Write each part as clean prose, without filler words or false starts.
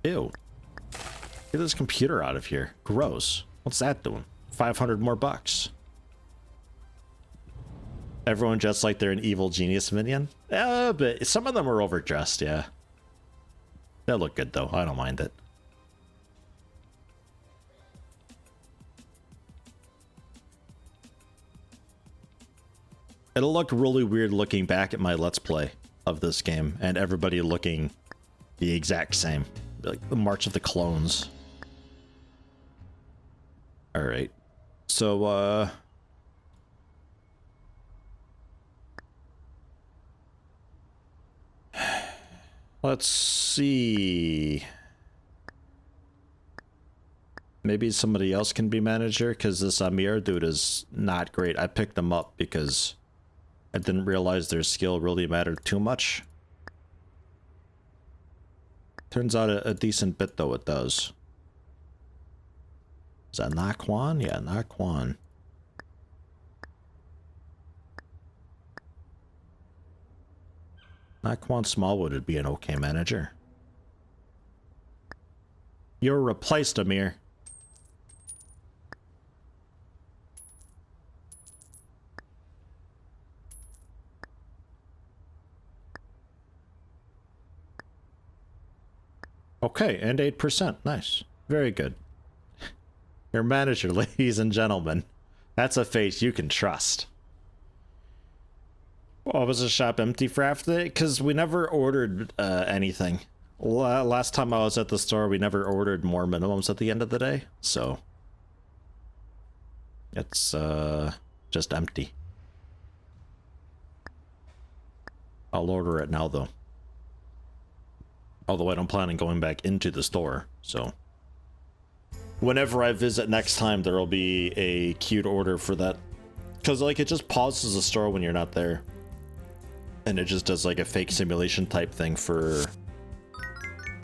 Ew. Get this computer out of here. Gross. What's that doing? 500 more bucks. Everyone just like they're an evil genius minion? But some of them are overdressed, yeah. They look good though, I don't mind it. It'll look really weird looking back at my Let's Play of this game and everybody looking the exact same. Like the March of the Clones. Alright. So, let's see. Maybe somebody else can be manager, because this Amir dude is not great. I picked him up because I didn't realize their skill really mattered too much. Turns out a decent bit, though, it does. Is that Naquan? Yeah, Naquan. Naquan Smallwood would be an okay manager. You're replaced, Amir. Okay, and 8%. Nice. Very good. Your manager, ladies and gentlemen. That's a face you can trust. Oh, was the shop empty for half the day? Because we never ordered anything. Last time I was at the store, we never ordered more minimums at the end of the day, so it's just empty. I'll order it now, though. Although I don't plan on going back into the store, so whenever I visit next time, there'll be a queued order for that. Because, like, it just pauses the store when you're not there. And it just does, like, a fake simulation type thing for,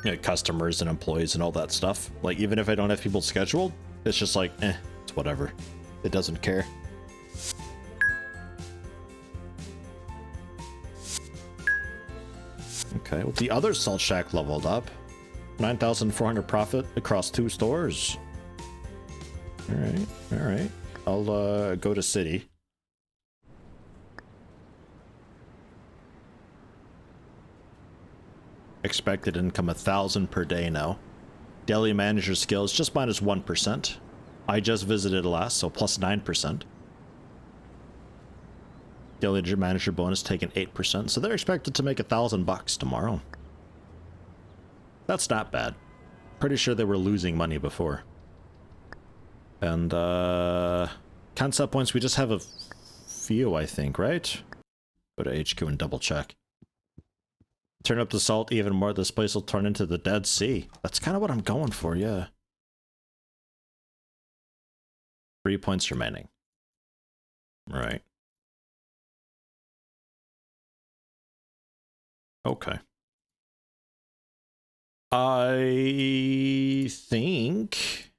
you know, customers and employees and all that stuff. Like, even if I don't have people scheduled, it's just like, it's whatever. It doesn't care. Okay, well, the other Salt Shack leveled up. 9,400 profit across 2 stores. Alright, alright. I'll go to city. Expected income 1,000 per day now. Daily manager skills just minus 1%. I just visited last, so plus 9%. Daily manager bonus taken 8%, so they're expected to make 1,000 bucks tomorrow. That's not bad. Pretty sure they were losing money before. And concept points, we just have a few, I think, right? Go to HQ and double check. Turn up the salt even more, this place will turn into the Dead Sea. That's kind of what I'm going for, yeah. 3 points remaining. Right. Okay. I think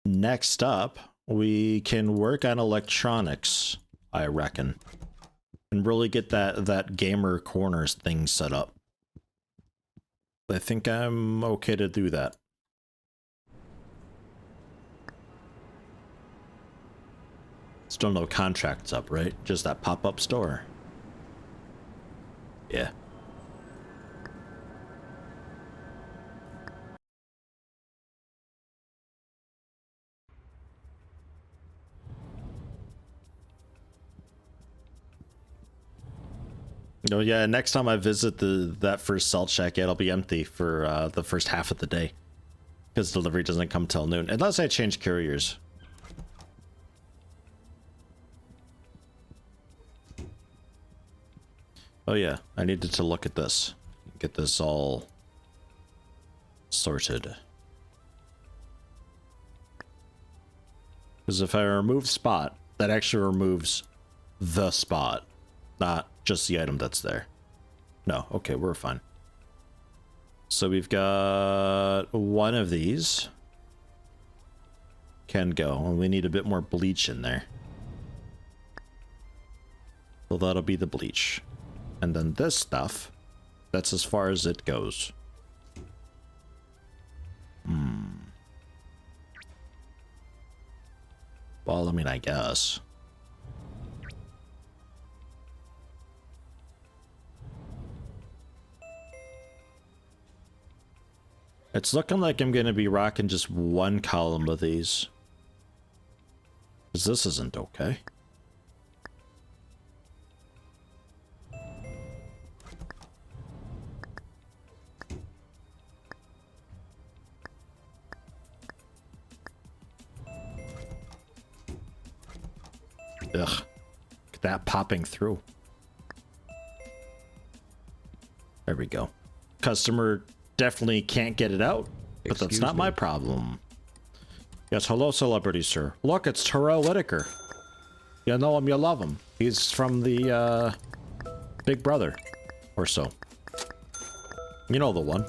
next up we can work on electronics, I reckon, and really get that gamer corners thing set up. I think I'm okay to do that. Still no contracts up, right? Just that pop-up store. Yeah. Oh yeah, next time I visit that first Salt Shack, it'll be empty for the first half of the day. Because delivery doesn't come till noon. Unless I change couriers. Oh yeah, I needed to look at this. Get this all sorted. Because if I remove spot, that actually removes the spot, not just the item that's there. No, okay, we're fine. So we've got one of these. Can go, and we need a bit more bleach in there. So that'll be the bleach. And then this stuff, that's as far as it goes. Well, I mean, I guess. It's looking like I'm gonna be rocking just one column of these. 'Cause this isn't okay. Ugh. Look at that popping through. There we go. Customer definitely can't get it out, but that's not my problem. Yes, hello, celebrity, sir. Look, it's Terrell Whitaker. You know him, you love him. He's from the, Big Brother, or so. You know the one.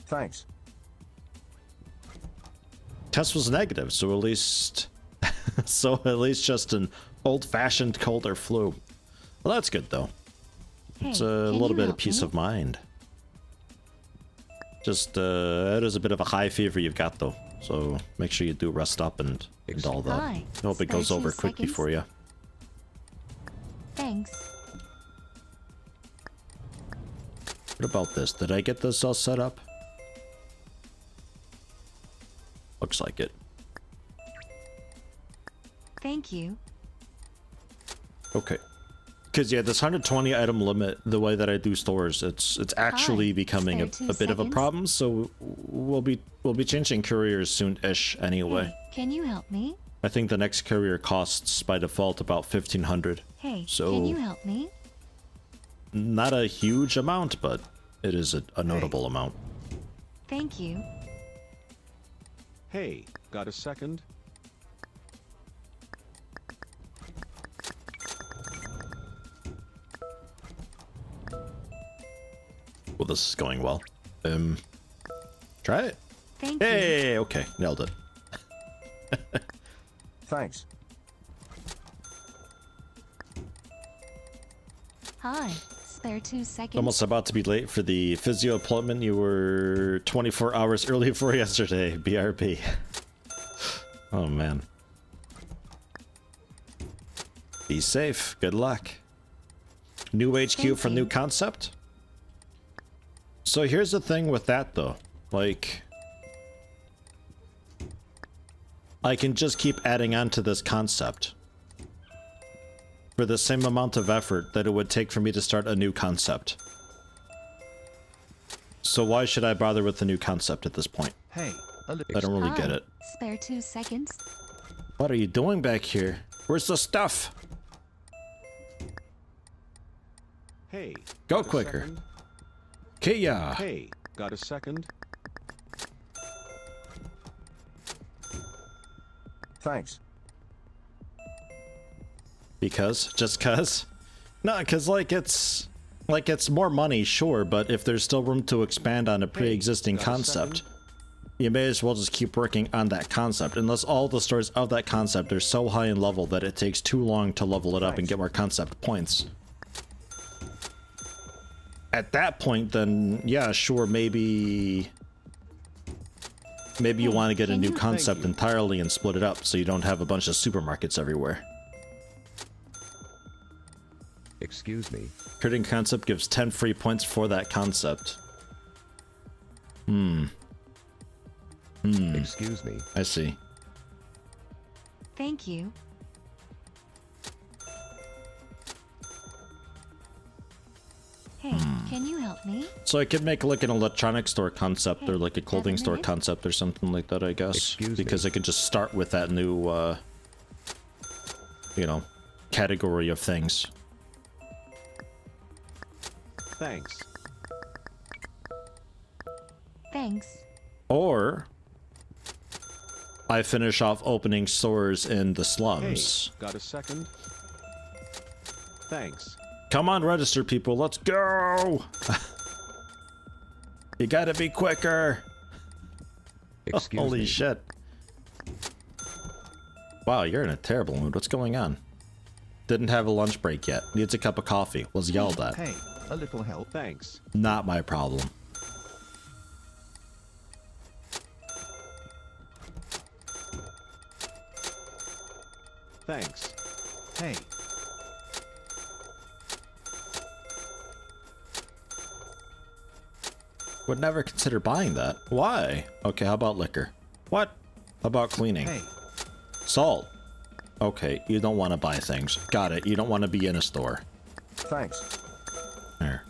Thanks. Test was negative, so at least... so at least just an old-fashioned cold or flu. Well, that's good, though. Hey, it's a little bit of peace of mind. Just, it is a bit of a high fever you've got, though. So make sure you do rest up and all that. Hi. I hope it goes over quickly for you. Thanks. What about this? Did I get this all set up? Looks like it. Thank you. Okay. Because, yeah, this 120 item limit, the way that I do stores, it's actually becoming a bit of a problem, so we'll be changing couriers soon-ish anyway. Hey, can you help me? I think the next courier costs by default about 1,500. Hey, so can you help me? Not a huge amount, but it is a notable amount. Thank you. Hey, got a second? Well, this is going well. Try it. Thank you. Hey, okay, nailed it. Thanks. Hi. Spare 2 seconds. Almost about to be late for the physio appointment you were 24 hours early for yesterday. BRB. Oh, man. Be safe. Good luck. New HQ for new concept? So here's the thing with that, though. Like, I can just keep adding on to this concept for the same amount of effort that it would take for me to start a new concept. So why should I bother with the new concept at this point? Hey, I don't really get it. Spare 2 seconds. What are you doing back here? Where's the stuff? Hey. Go got a quicker. second? Kia! Hey, got a second? Thanks. Because? Just cause? No, cause like it's more money, sure, but if there's still room to expand on a pre-existing got a concept, second? you may as well just keep working on that concept, unless all the stores of that concept are so high in level that it takes too long to level it up and get more concept points. At that point, then, yeah, sure, maybe you want to get a new concept entirely and split it up so you don't have a bunch of supermarkets everywhere. Excuse me. Creating concept gives 10 free points for that concept. Excuse me. I see. Thank you. Hey, can you help me? So I could make like an electronic store concept or like a clothing store concept or something like that, I guess. Excuse because me. I could just start with that new, you know, category of things. Thanks. Thanks. Or I finish off opening stores in the Hey, slums. got a second? Thanks. Come on, register people, let's go! You gotta be quicker! Excuse Holy me. shit. Wow, you're in a terrible mood. What's going on? Didn't have a lunch break yet. Needs a cup of coffee. Was yelled at. Hey, A little help. Thanks. Not my problem. Thanks. Hey. Would never consider buying that. Why? Okay, how about liquor? What? How about cleaning? Hey. Salt. Okay, you don't want to buy things. Got it. You don't want to be in a store. Thanks. There.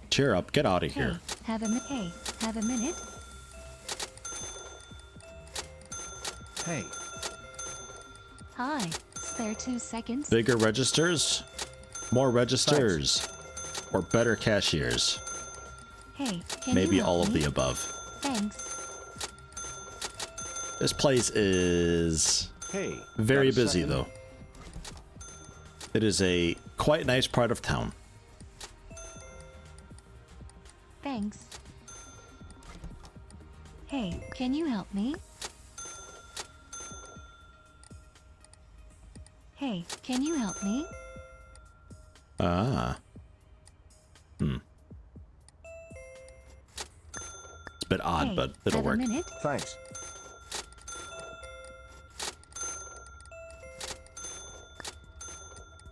Cheer up. Get out of Hey, here. have a minute? Hey. Hi. Spare 2 seconds? Bigger registers? More registers? Or better cashiers? Hey, can Maybe you help all of me? the above. Thanks. This place is Hey. very got a busy, second? though. It is a quite nice part of town. Thanks. Hey, can you help me? Hey, can you help me? Ah. It's a bit odd, Hey, but it'll have work. a minute? Thanks.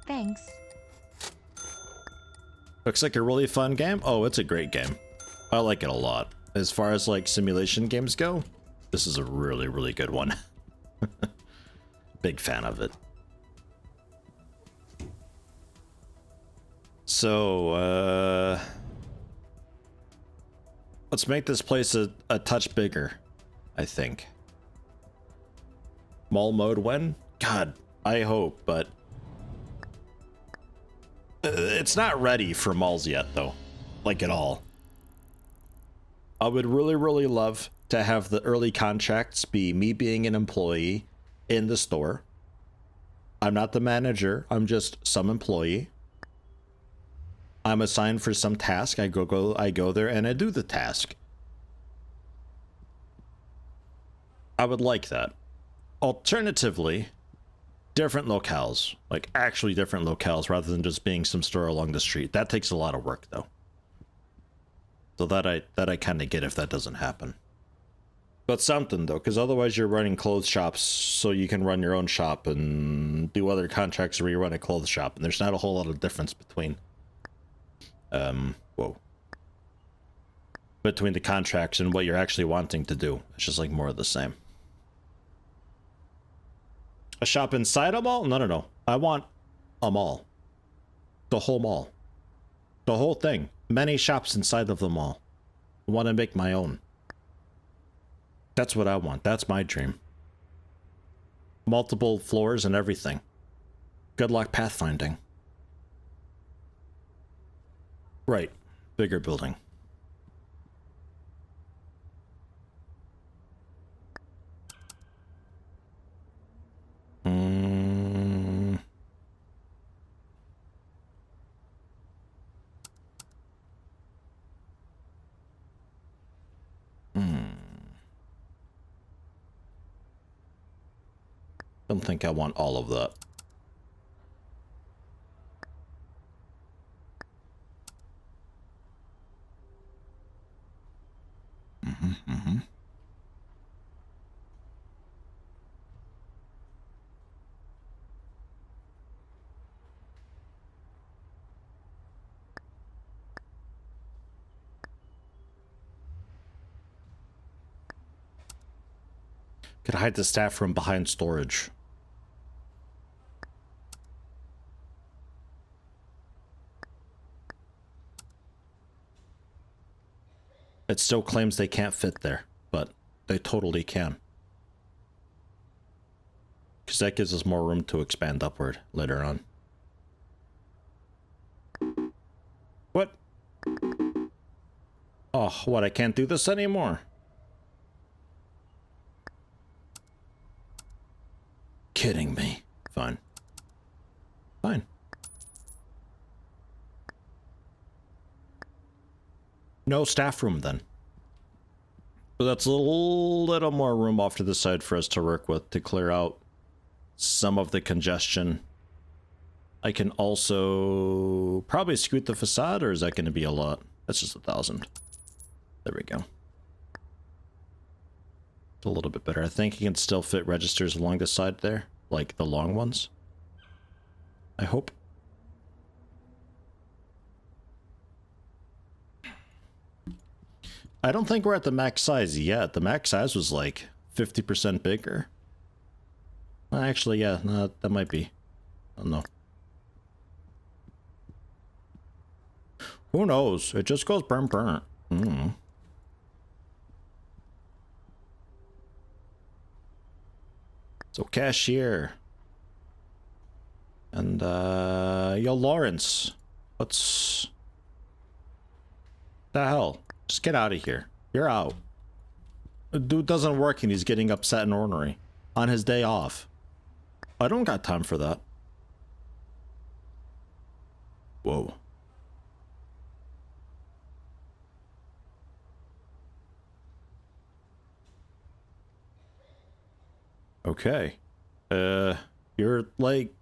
Thanks. Looks like a really fun game. Oh, it's a great game. I like it a lot. As far as like simulation games go, this is a really, really good one. Big fan of it. So, let's make this place a touch bigger, I think. Mall mode when? God, I hope, but it's not ready for malls yet, though. Like at all. I would really, really love to have the early contracts be me being an employee in the store. I'm not the manager. I'm just some employee. I'm assigned for some task. I go there and I do the task. I would like that. Alternatively, different locales, like actually different locales rather than just being some store along the street. That takes a lot of work though. So that I kind of get if that doesn't happen. But something though, because otherwise you're running clothes shops so you can run your own shop and do other contracts where you run a clothes shop, and there's not a whole lot of difference between between the contracts and what you're actually wanting to do. It's just like more of the same. A shop inside a mall? No. I want a mall. The whole mall. The whole thing. Many shops inside of the mall. I want to make my own. That's what I want. That's my dream. Multiple floors and everything. Good luck pathfinding. Right. Bigger building. Don't think I want all of that. Could hide the staff room behind storage. It still claims they can't fit there, but they totally can. Because that gives us more room to expand upward later on. What? Oh, what? I can't do this anymore? Kidding me. Fine. Fine. No staff room then. So that's a little more room off to the side for us to work with to clear out some of the congestion I can also probably scoot the facade, or is that going to be a lot? That's just 1,000. There we go. It's a little bit better. I think you can still fit registers along the side there, like the long ones. I hope. I don't think we're at the max size yet. The max size was like 50% bigger. Actually, yeah, no, that might be. I don't know. Who knows? It just goes burn burn. So cashier. And yo, Lawrence. What's the hell? Just get out of here. You're out. The dude doesn't work and he's getting upset and ornery on his day off. I don't got time for that. Whoa. Okay. You're like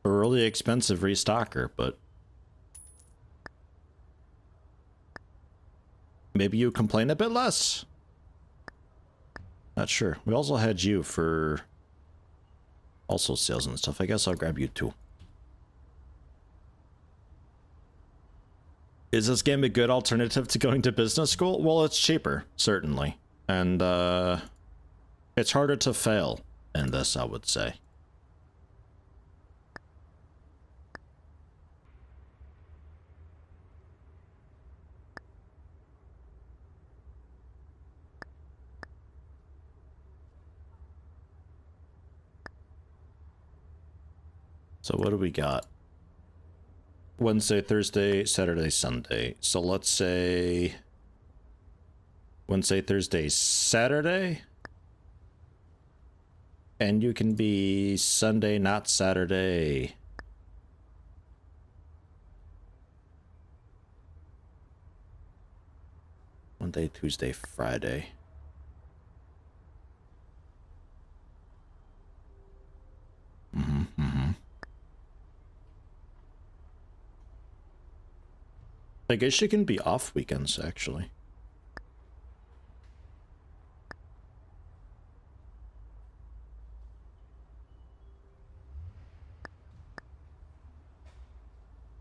a really expensive restocker, but maybe you complain a bit less. Not sure. We also had you for also sales and stuff. I guess I'll grab you too. Is this game a good alternative to going to business school? Well, it's cheaper, certainly. And it's harder to fail in this, I would say. So what do we got? Wednesday, Thursday, Saturday, Sunday. So let's say Wednesday, Thursday, Saturday. And you can be Sunday, not Saturday. Monday, Tuesday, Friday. I guess you can be off weekends, actually.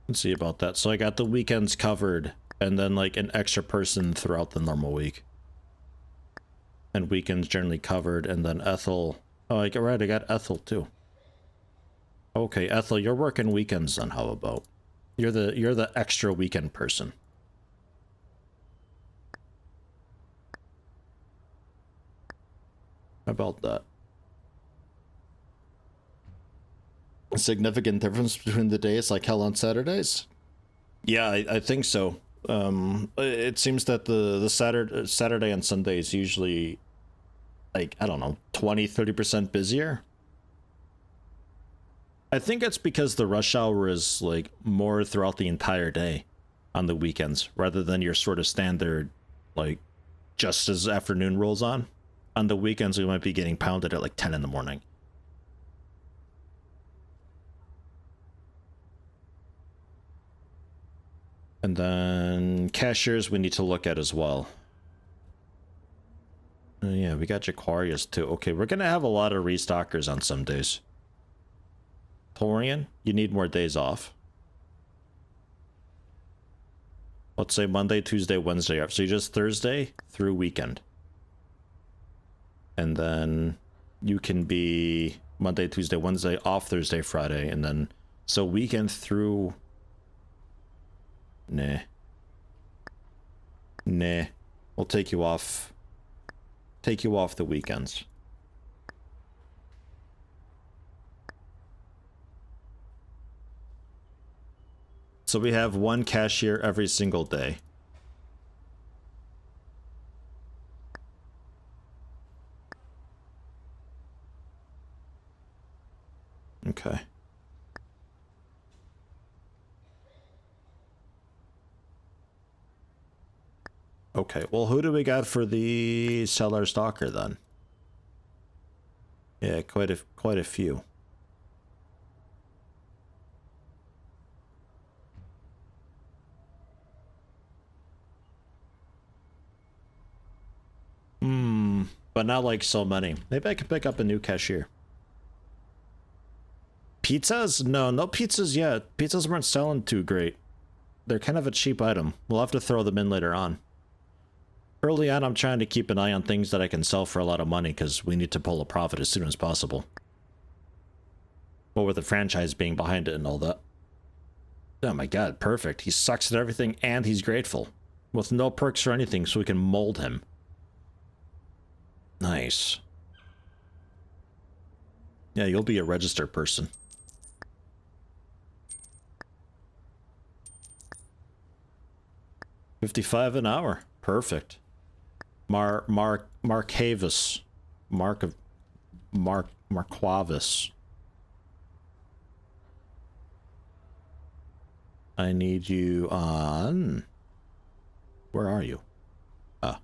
Let's see about that. So I got the weekends covered, and then like an extra person throughout the normal week. And weekends generally covered, and then Ethel. Oh, I got Ethel too. Okay, Ethel, you're working weekends then. How about? You're the extra weekend person. How about that? A significant difference between the days, like hell on Saturdays? Yeah, I think so. It seems that the Saturday and Sunday is usually like, I don't know, 20-30% busier. I think it's because the rush hour is like more throughout the entire day on the weekends rather than your sort of standard, like just as afternoon rolls on. On the weekends, we might be getting pounded at like 10 in the morning. And then cashiers we need to look at as well. Yeah, we got Jaquarius too. Okay, we're going to have a lot of restockers on some days. Torian, you need more days off. Let's say Monday, Tuesday, Wednesday off. So you just Thursday through weekend. And then you can be Monday, Tuesday, Wednesday, off Thursday, Friday. And then, so weekend through... Nah. We'll take you off. Take you off the weekends. So we have one cashier every single day. Okay. Okay, well, who do we got for the seller stalker then? Yeah, quite a few. But not like so many. Maybe I can pick up a new cashier. Pizzas? No, no pizzas yet. Pizzas weren't selling too great. They're kind of a cheap item. We'll have to throw them in later on. Early on, I'm trying to keep an eye on things that I can sell for a lot of money because we need to pull a profit as soon as possible. But with the franchise being behind it and all that. Oh my god, perfect. He sucks at everything and he's grateful. With no perks or anything, so we can mold him. Nice. Yeah, you'll be a register person. $55 an hour. Perfect. Marquavis. Marquavis. I need you on... Where are you? Ah.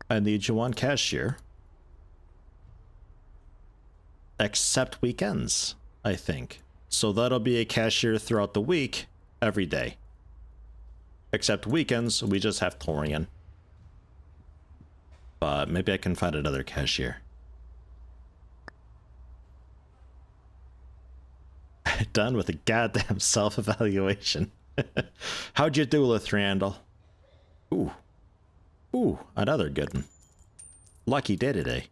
I need you on cashier. Except weekends, I think. So that'll be a cashier throughout the week, every day. Except weekends, we just have Torian. But maybe I can find another cashier. Done with a goddamn self-evaluation. How'd you do, Lithrandal? Ooh. Ooh, another good one. Lucky day today.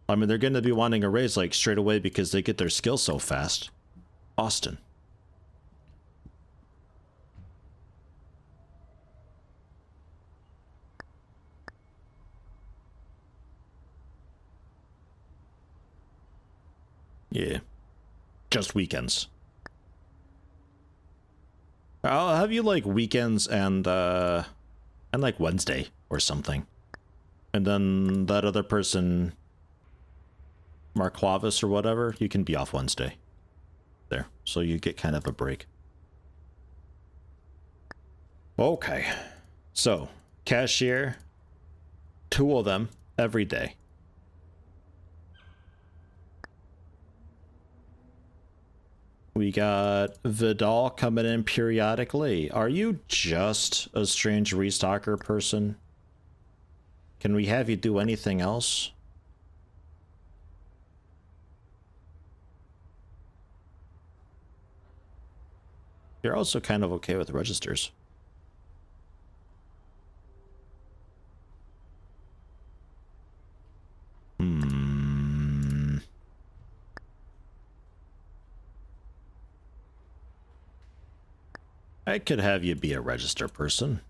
I mean, they're going to be wanting a raise like straight away because they get their skills so fast. Austin. Yeah. Just weekends. I'll have you like weekends and like Wednesday or something. And then that other person, Marquavis or whatever, you can be off Wednesday. There. So you get kind of a break. Okay. So, cashier, 2 of them every day. We got Vidal coming in periodically. Are you just a strange restocker person? Can we have you do anything else? You're also kind of okay with registers. I could have you be a register person.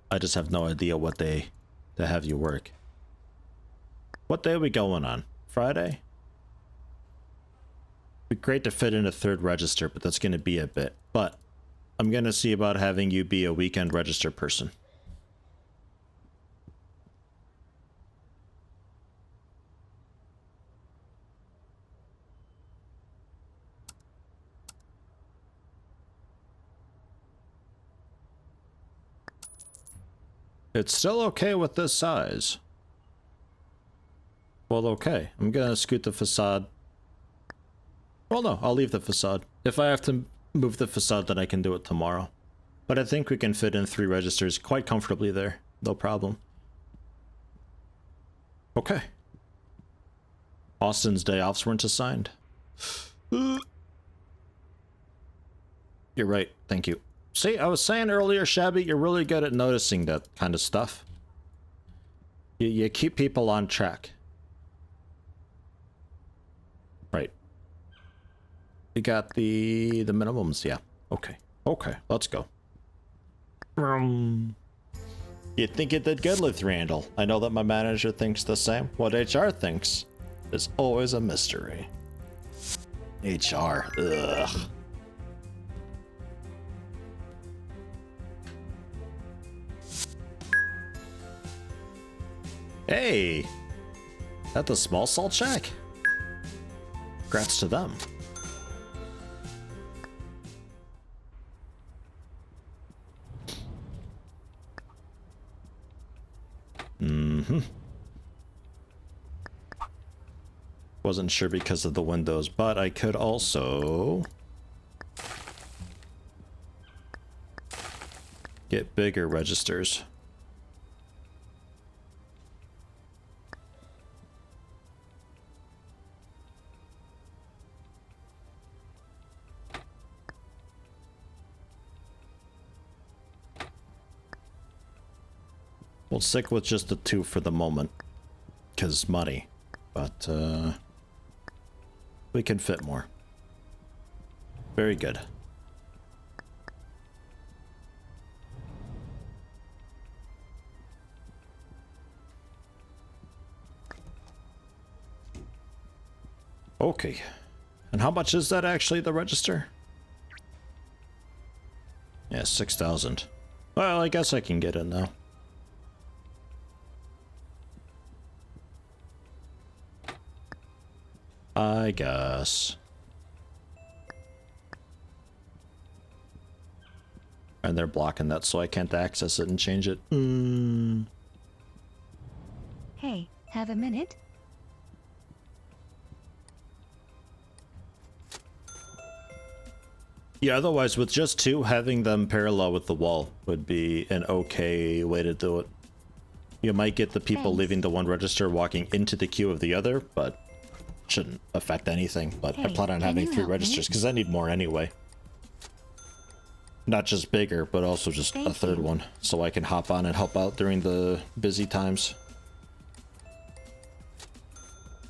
I just have no idea what day to have you work. What day are we going on? Friday? It'd be great to fit in a 3rd register, but that's going to be a bit. But I'm going to see about having you be a weekend register person. It's still okay with this size. Well, okay. I'm gonna scoot the facade. Well, no, I'll leave the facade. If I have to move the facade, then I can do it tomorrow. But I think we can fit in 3 registers quite comfortably there. No problem. Okay. Austin's day offs weren't assigned. You're right. Thank you. See, I was saying earlier, Shabby, you're really good at noticing that kind of stuff. You keep people on track. Right. You got the minimums, yeah. Okay. Okay, let's go. You think you did good, Lithrandal. I know that my manager thinks the same. What HR thinks is always a mystery. HR. Ugh. Hey! At the small salt shack? Congrats to them. Wasn't sure because of the windows, but I could also Get bigger registers. We'll stick with just the 2 for the moment, because money, but we can fit more. Very good. Okay, and how much is that actually, the register? Yeah, 6,000. Well, I guess I can get in now. I guess. And they're blocking that, so I can't access it and change it. Hey, have a minute? Yeah, otherwise with just 2, having them parallel with the wall would be an okay way to do it. You might get the people Thanks. leaving the one register walking into the queue of the other, but shouldn't affect anything. But I Hey, plan on can having you 3 help me? registers because I need more anyway. Not just bigger, but also just a Thank 3rd you. one, so I can hop on and help out during the busy times.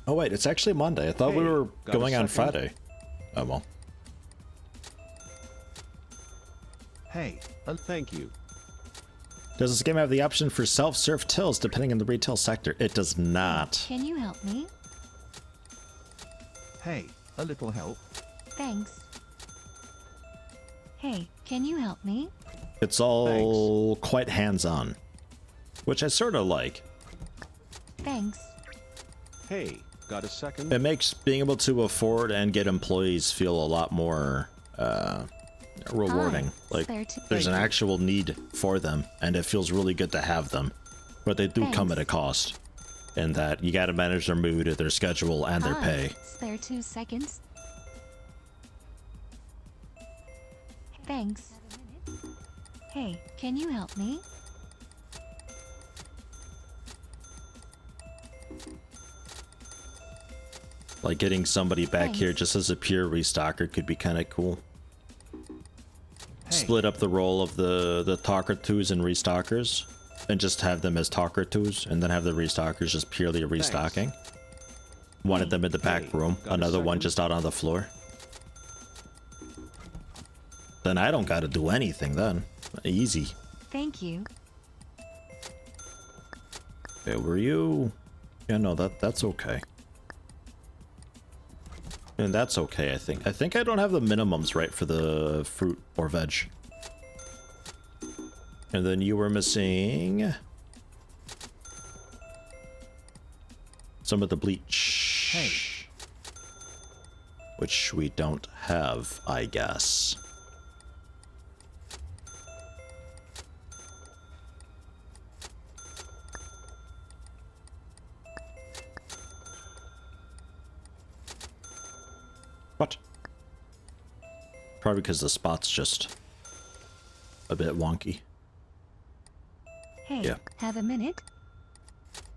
Oh wait, it's actually Monday. I thought we Hey, were got a going on second? Friday. Oh well. Hey, and thank you. Does this game have the option for self-serve tills depending on the retail sector? It does not. Can you help me? Hey, a little help. Thanks. Hey, can you help me? It's all quite hands-on, which I sort of like. Thanks. Hey, got a second? It makes being able to afford and get employees feel a lot more rewarding. Hi, Like spare two- there's an Thank you. actual need for them, and it feels really good to have them. But they do come at a Thanks. cost, in that you got to manage their mood, their schedule, and their Hi, pay. spare 2 seconds. Thanks. Hey, can you help me? Like getting somebody back here Thanks. just as a pure restocker could be kind of cool. Hey, Split up the role of the talker twos and restockers, and just have them as talker twos, and then have the restockers just purely restocking. One of them in the back Hey, room, got a another one second? just out on the floor. Then I don't gotta do anything then. Easy. Thank you. Okay, were you? Yeah, no, that's okay. And that's okay, I think. I think I don't have the minimums right for the fruit or veg. And then you were missing some of the bleach. Hey. Which we don't have, I guess. What? Probably because the spot's just a bit wonky. Hey, Yeah. have a minute?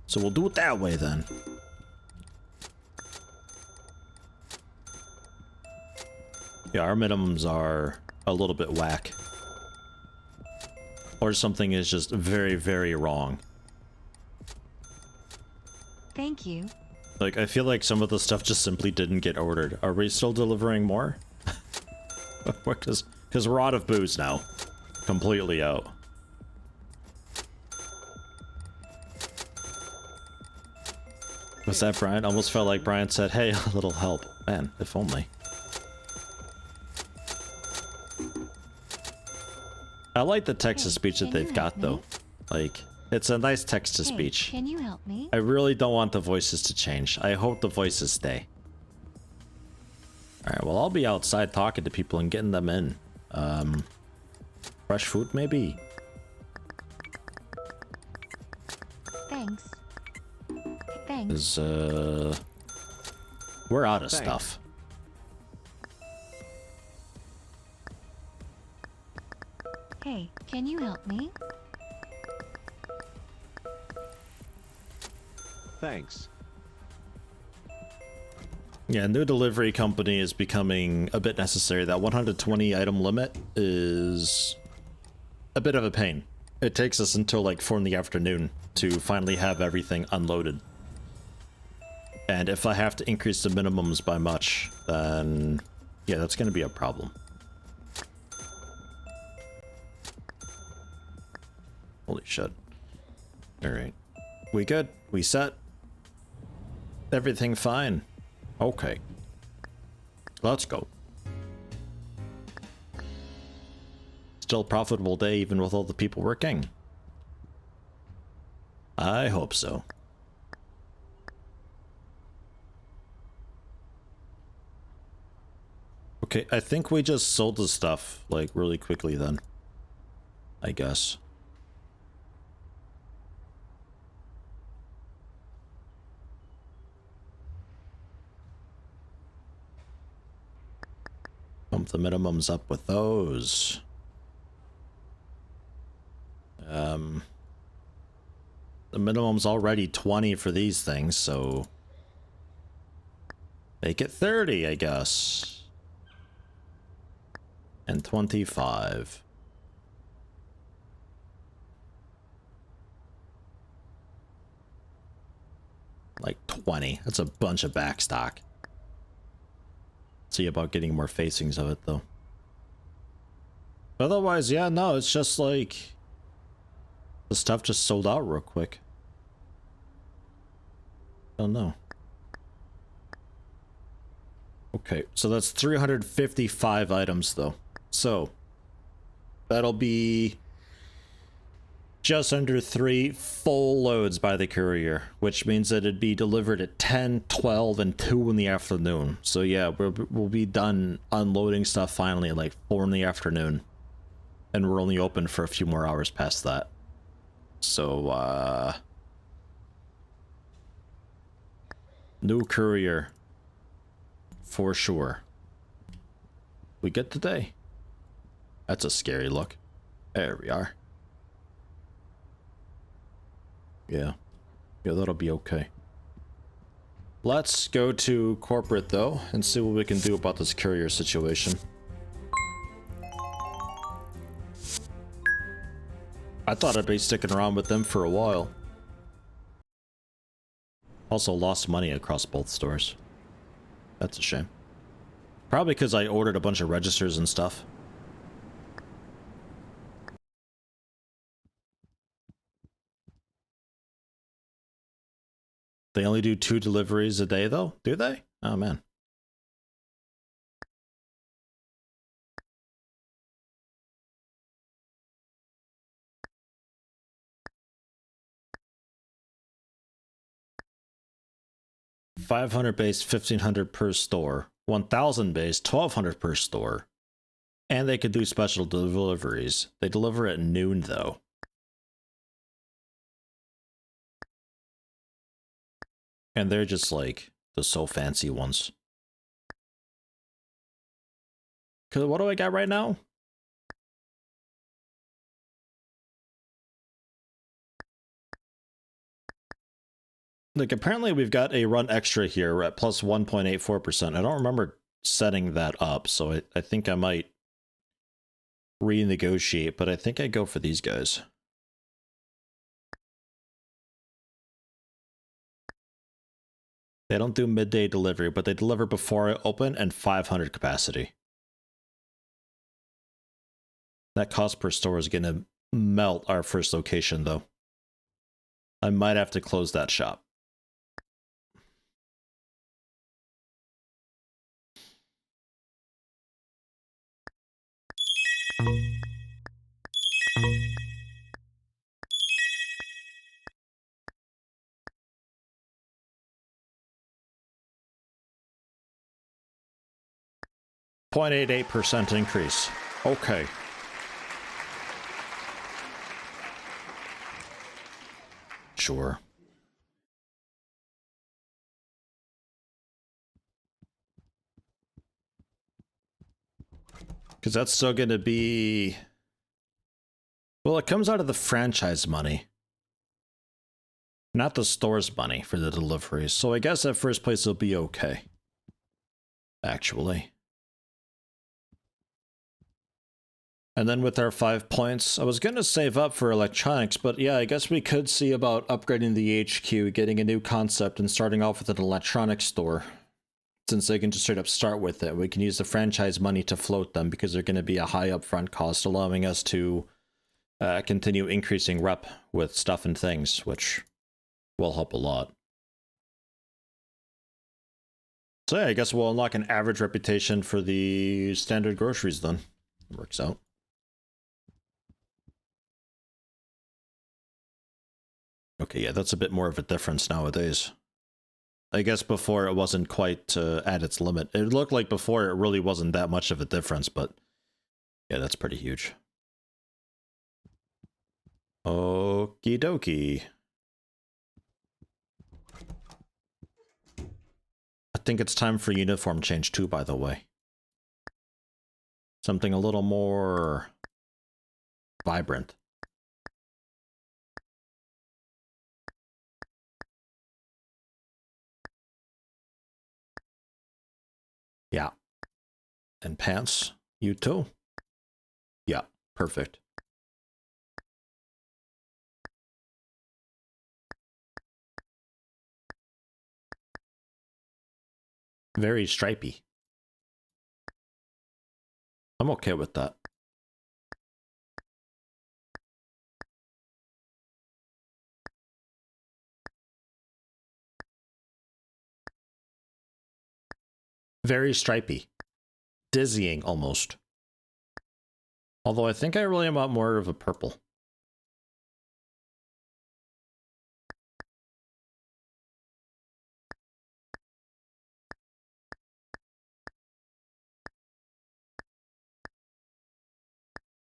So we'll do it that way then. Yeah, our minimums are a little bit whack. Or something is just very, very wrong. Thank you. Like, I feel like some of the stuff just simply didn't get ordered. Are we still delivering more? Because we're out of booze now. Completely out. Was that Brian? Almost felt like Brian said, hey, a little help. Man, if only. I like the text-to-speech that can they've you got, help though. me? Like, it's a nice Hey, text-to-speech. can you help me? I really don't want the voices to change. I hope the voices stay. Alright, well, I'll be outside talking to people and getting them in. Fresh food, maybe? Thanks. Thanks. Is, we're out of Thanks. Hey, can you help me? Thanks. Yeah, new delivery company is becoming a bit necessary. That 120 item limit is a bit of a pain. It takes us until like 4 in the afternoon to finally have everything unloaded. And if I have to increase the minimums by much, then yeah, that's going to be a problem. Holy shit. Alright. We good? We set? Everything fine? Okay. Let's go. Still a profitable day even with all the people working? I hope so. Okay, I think we just sold the stuff, like, really quickly then. I guess. Bump the minimums up with those. The minimum's already 20 for these things, so make it 30, I guess. And 25. Like 20. That's a bunch of backstock. See about getting more facings of it, though. Otherwise, yeah, no, it's just like the stuff just sold out real quick. Oh no. Okay, so that's 355 items, though. So that'll be just under 3 full loads by the courier, which means that it'd be delivered at 10, 12, and 2 in the afternoon. So yeah, we'll be done unloading stuff finally at like 4 in the afternoon. And we're only open for a few more hours past that. So, new courier. For sure. We get today. That's a scary look. There we are. Yeah. Yeah, that'll be okay. Let's go to corporate, though, and see what we can do about this courier situation. I thought I'd be sticking around with them for a while. Also lost money across both stores. That's a shame. Probably because I ordered a bunch of registers and stuff. They only do 2 deliveries a day, though? Do they? Oh, man. $500 base, $1,500 per store. 1,000 base, $1,200 per store. And they could do special deliveries. They deliver at noon, though. And they're just like the so fancy ones. Cause what do I got right now? Like, apparently we've got a run extra here. We're at plus 1.84%. I don't remember setting that up, so I think I might renegotiate, but I think I go for these guys. They don't do midday delivery, but they deliver before I open and 500 capacity. That cost per store is going to melt our first location, though. I might have to close that shop. .88% increase. Okay. Sure. Because that's still going to be Well, it comes out of the franchise money. Not the store's money for the deliveries. So I guess at first place will be okay. Actually. And then with our 5 points, I was going to save up for electronics, but yeah, I guess we could see about upgrading the HQ, getting a new concept, and starting off with an electronics store. Since they can just straight up start with it, we can use the franchise money to float them because they're going to be a high upfront cost, allowing us to continue increasing rep with stuff and things, which will help a lot. So yeah, I guess we'll unlock an average reputation for the standard groceries then. It works out. Okay, yeah, that's a bit more of a difference nowadays. I guess before it wasn't quite at its limit. It looked like before it really wasn't that much of a difference, but yeah, that's pretty huge. Okie dokie. I think it's time for uniform change too, by the way. Something a little more vibrant. Yeah. And pants, you too? Yeah, perfect. Very stripy. I'm okay with that. Very stripy. Dizzying, almost. Although I think I really want more of a purple.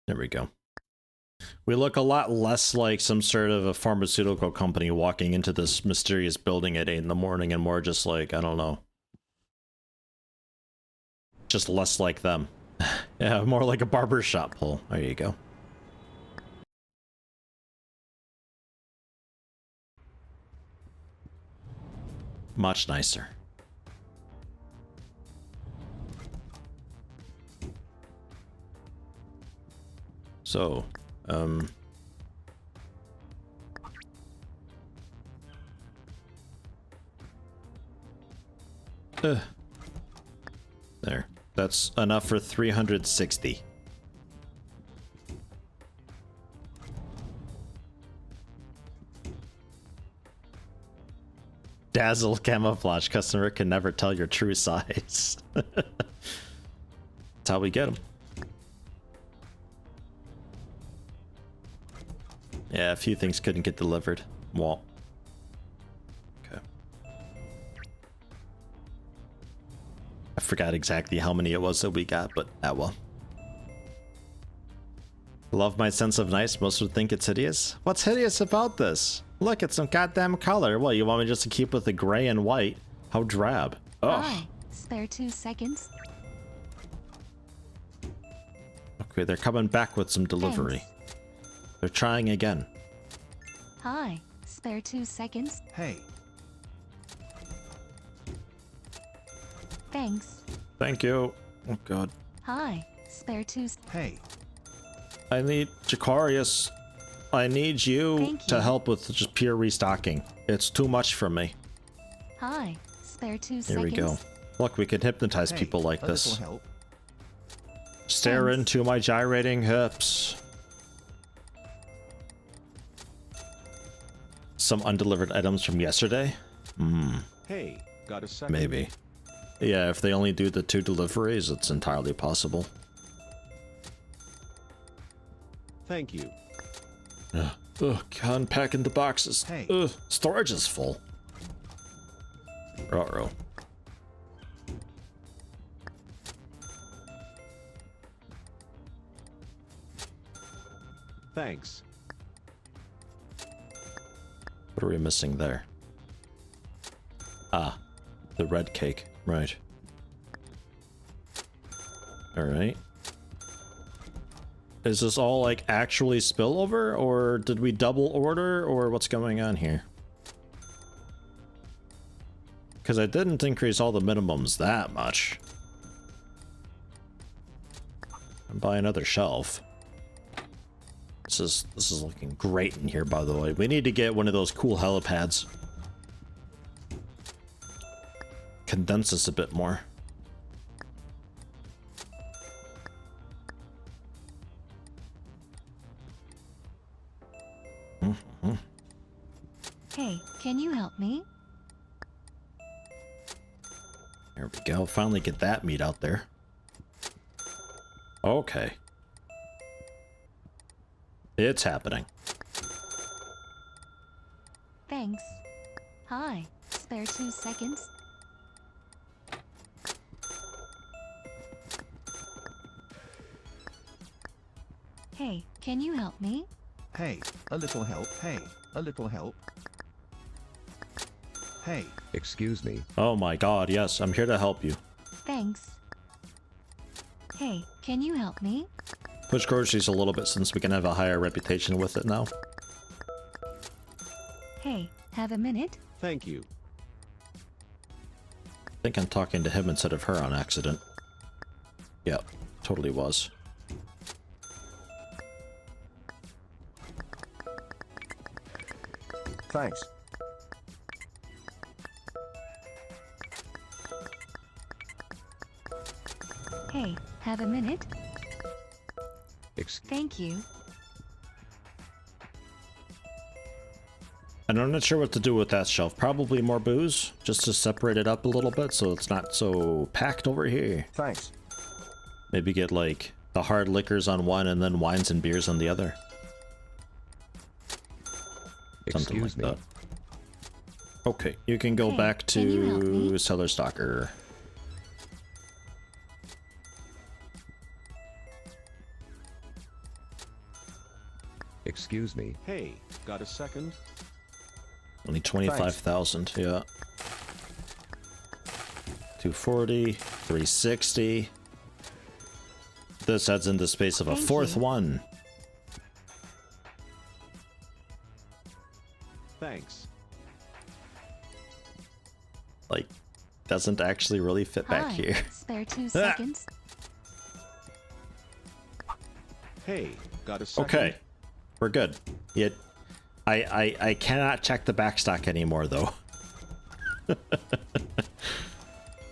There we go. We look a lot less like some sort of a pharmaceutical company walking into this mysterious building at 8 in the morning and more just like, I don't know. Just less like them. Yeah, more like a barbershop pole. There you go. Much nicer. So, there. That's enough for 360. Dazzle camouflage. Customer can never tell your true size. That's how we get them. Yeah, a few things couldn't get delivered. Well. Okay. I forgot exactly how many it was that we got, but well. Love my sense of nice. Most would think it's hideous. What's hideous about this? Look, it's some goddamn color. What, you want me just to keep with the gray and white? How drab. Ugh. Hi. Spare 2 seconds. Okay, they're coming back with some delivery. Thanks. They're trying again. Hi. Spare 2 seconds. Hey, Thanks. Thank you. Oh god. Hi. Spare 2. hey, I need Jacarius. I need you Thank to you. help with just pure restocking. It's too much for me. Hi. Spare 2 Here seconds. we go. Look, we can hypnotize hey, people like a this. little help. Stare Thanks. into my gyrating hips. Some undelivered items from yesterday? Hey, got a second? Maybe. Yeah, if they only do the 2 deliveries, it's entirely possible. Thank you. Ugh, unpacking the boxes. Hey. Ugh, storage is full. Ruh-roh. Thanks. What are we missing there? Ah, the red cake. Right. Alright. Is this all like actually spillover, or did we double order, or what's going on here? Because I didn't increase all the minimums that much. And buy another shelf. This is looking great in here, by the way. We need to get one of those cool helipads. Condense this a bit more. Hey, can you help me? There we go. Finally get that meat out there. Okay. It's happening. Thanks. Hi, spare 2 seconds? Hey, can you help me? Hey, a little help. Hey, a little help. Hey, Excuse me. Oh my god, yes, I'm here to help you. Thanks. Hey, can you help me? Push groceries a little bit since we can have a higher reputation with it now. Hey, have a minute? thank you. I think I'm talking to him instead of her on accident. Yep, totally was. Thanks. Hey, have a minute? Thank you. And I'm not sure what to do with that shelf. Probably more booze, just to separate it up a little bit so it's not so packed over here. Thanks. Maybe get like the hard liquors on one and then wines and beers on the other. Something like Excuse me. that. Okay, you can go Hey, back can you help to me? Cellar Stalker. Excuse me. Hey, got a second? Only 25,000, yeah. 240, 360. This adds in the space of a Thank fourth you. one. Thanks. Like, doesn't actually really fit back Hi, here. spare 2 seconds? Hey, got a second? Okay, we're good. Yet, I cannot check the backstock anymore though.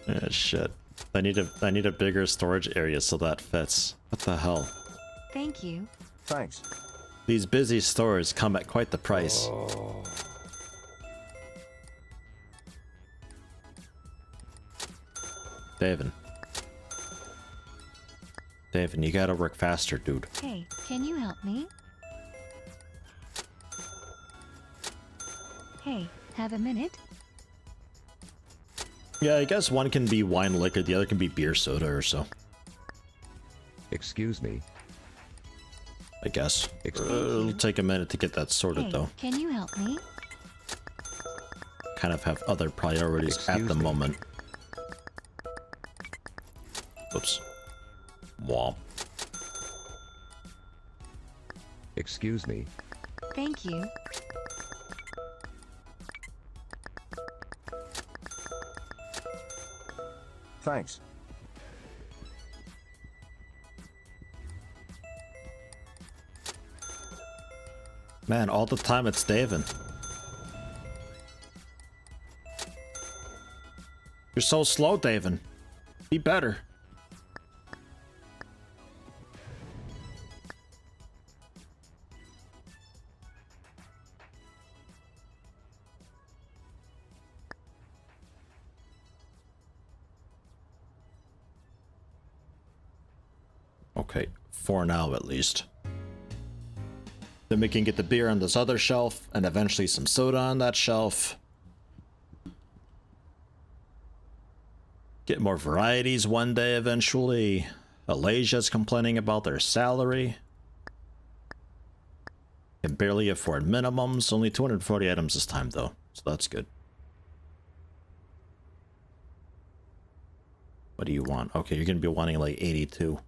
Ah, shit. I need a bigger storage area so that fits. What the hell? Thank you. Thanks. These busy stores come at quite the price. David. David, you gotta work faster, dude. Hey, can you help me? Hey, have a minute? Yeah, I guess one can be wine liquor, the other can be beer soda or so. Excuse me. I guess. Excuse It'll take a minute to get that sorted Hey, though. can you help me? Kind of have other priorities at Excuse the me. moment. Oops. Womp. Excuse me. Thank you. Thanks. Man, all the time it's David. You're so slow, David. Be better. Okay, for now at least. Then we can get the beer on this other shelf, and eventually some soda on that shelf. Get more varieties one day eventually. Alasia's complaining about their salary. Can barely afford minimums. Only 240 items this time though, so that's good. What do you want? Okay, you're gonna be wanting like 82.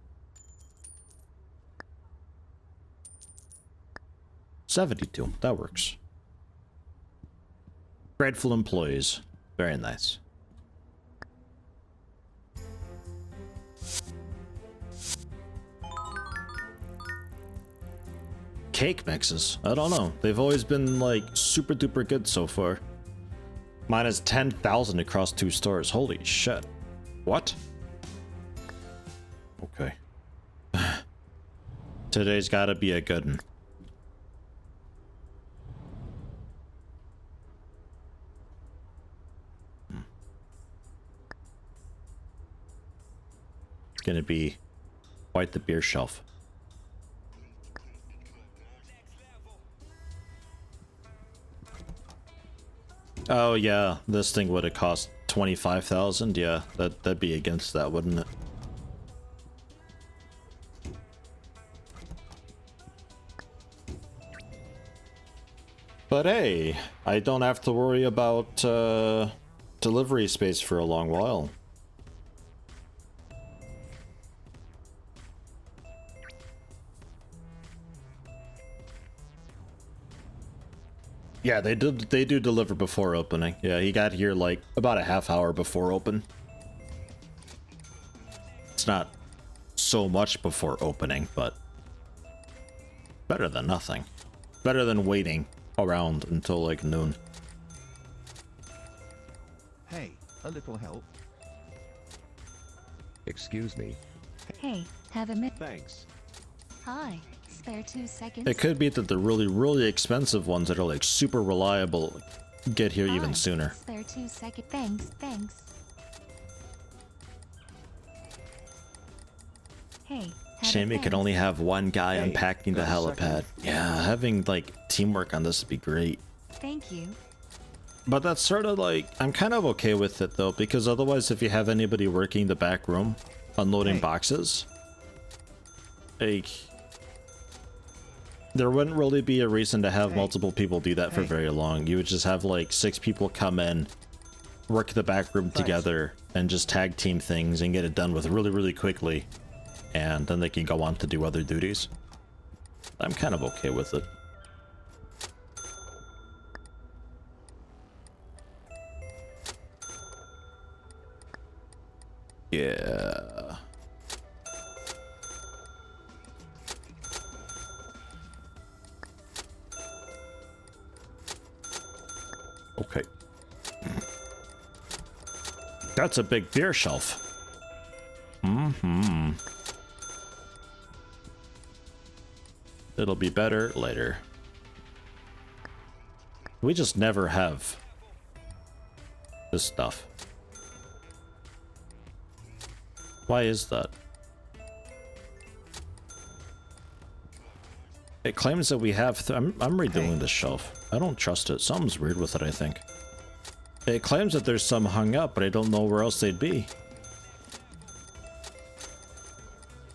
72. That works. Grateful employees. Very nice. Cake mixes. I don't know. They've always been like super duper good so far. Mine is 10,000 across 2 stores. Holy shit. What? Okay. Today's gotta be a good one. It's gonna be quite the beer shelf. Oh yeah, this thing would have cost 25,000. Yeah, that'd be against that, wouldn't it? But hey, I don't have to worry about delivery space for a long while. Yeah, they do deliver before opening. Yeah, he got here like about a half hour before open. It's not so much before opening, but better than nothing. Better than waiting around until like noon. Hey, a little help. Excuse me. Hey, have a minute. Thanks. Hi. Spare 2 seconds. It could be that the really expensive ones that are like super reliable get here even Hi. sooner. Spare 2 seconds. Thanks. Hey. Shame we could only have one guy Hey, unpacking the got a helipad. second? Yeah, having like teamwork on this would be great. Thank you. But that's sort of like, I'm kind of okay with it though, because otherwise if you have anybody working the back room, unloading Hey. boxes, like, there wouldn't really be a reason to have Hey. multiple people do that for Hey. very long. You would just have like 6 people come in, work the back room Thanks. together, and just tag team things and get it done with really quickly. And then they can go on to do other duties. I'm kind of okay with it. Yeah. Okay. That's a big beer shelf. Mm-hmm. It'll be better later. We just never have this stuff. Why is that? It claims that we have... I'm redoing this shelf. I don't trust it. Something's weird with it, I think. It claims that there's some hung up, but I don't know where else they'd be.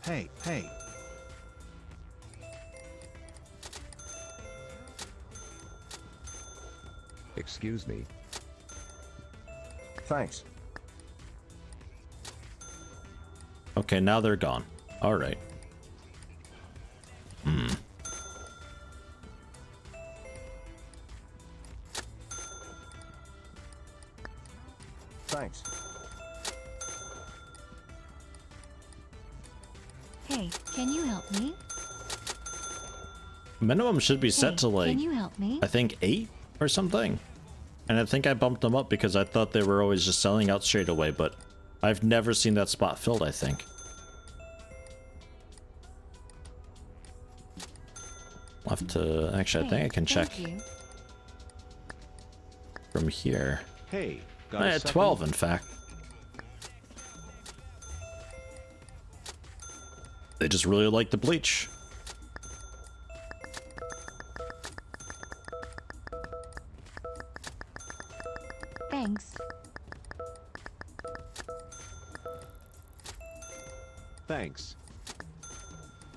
Hey. Excuse me. Thanks. Okay, now they're gone. Alright. Thanks. Hey, can you help me? Minimum should be set Hey, to like, Can you help me? I think 8 or something. And I think I bumped them up because I thought they were always just selling out straight away, but I've never seen that spot filled, I think. I'll have to... Actually, I think I can check Thank you. from here. Hey, got I a had second? 12, in fact. They just really like the bleach. Thanks. Thanks.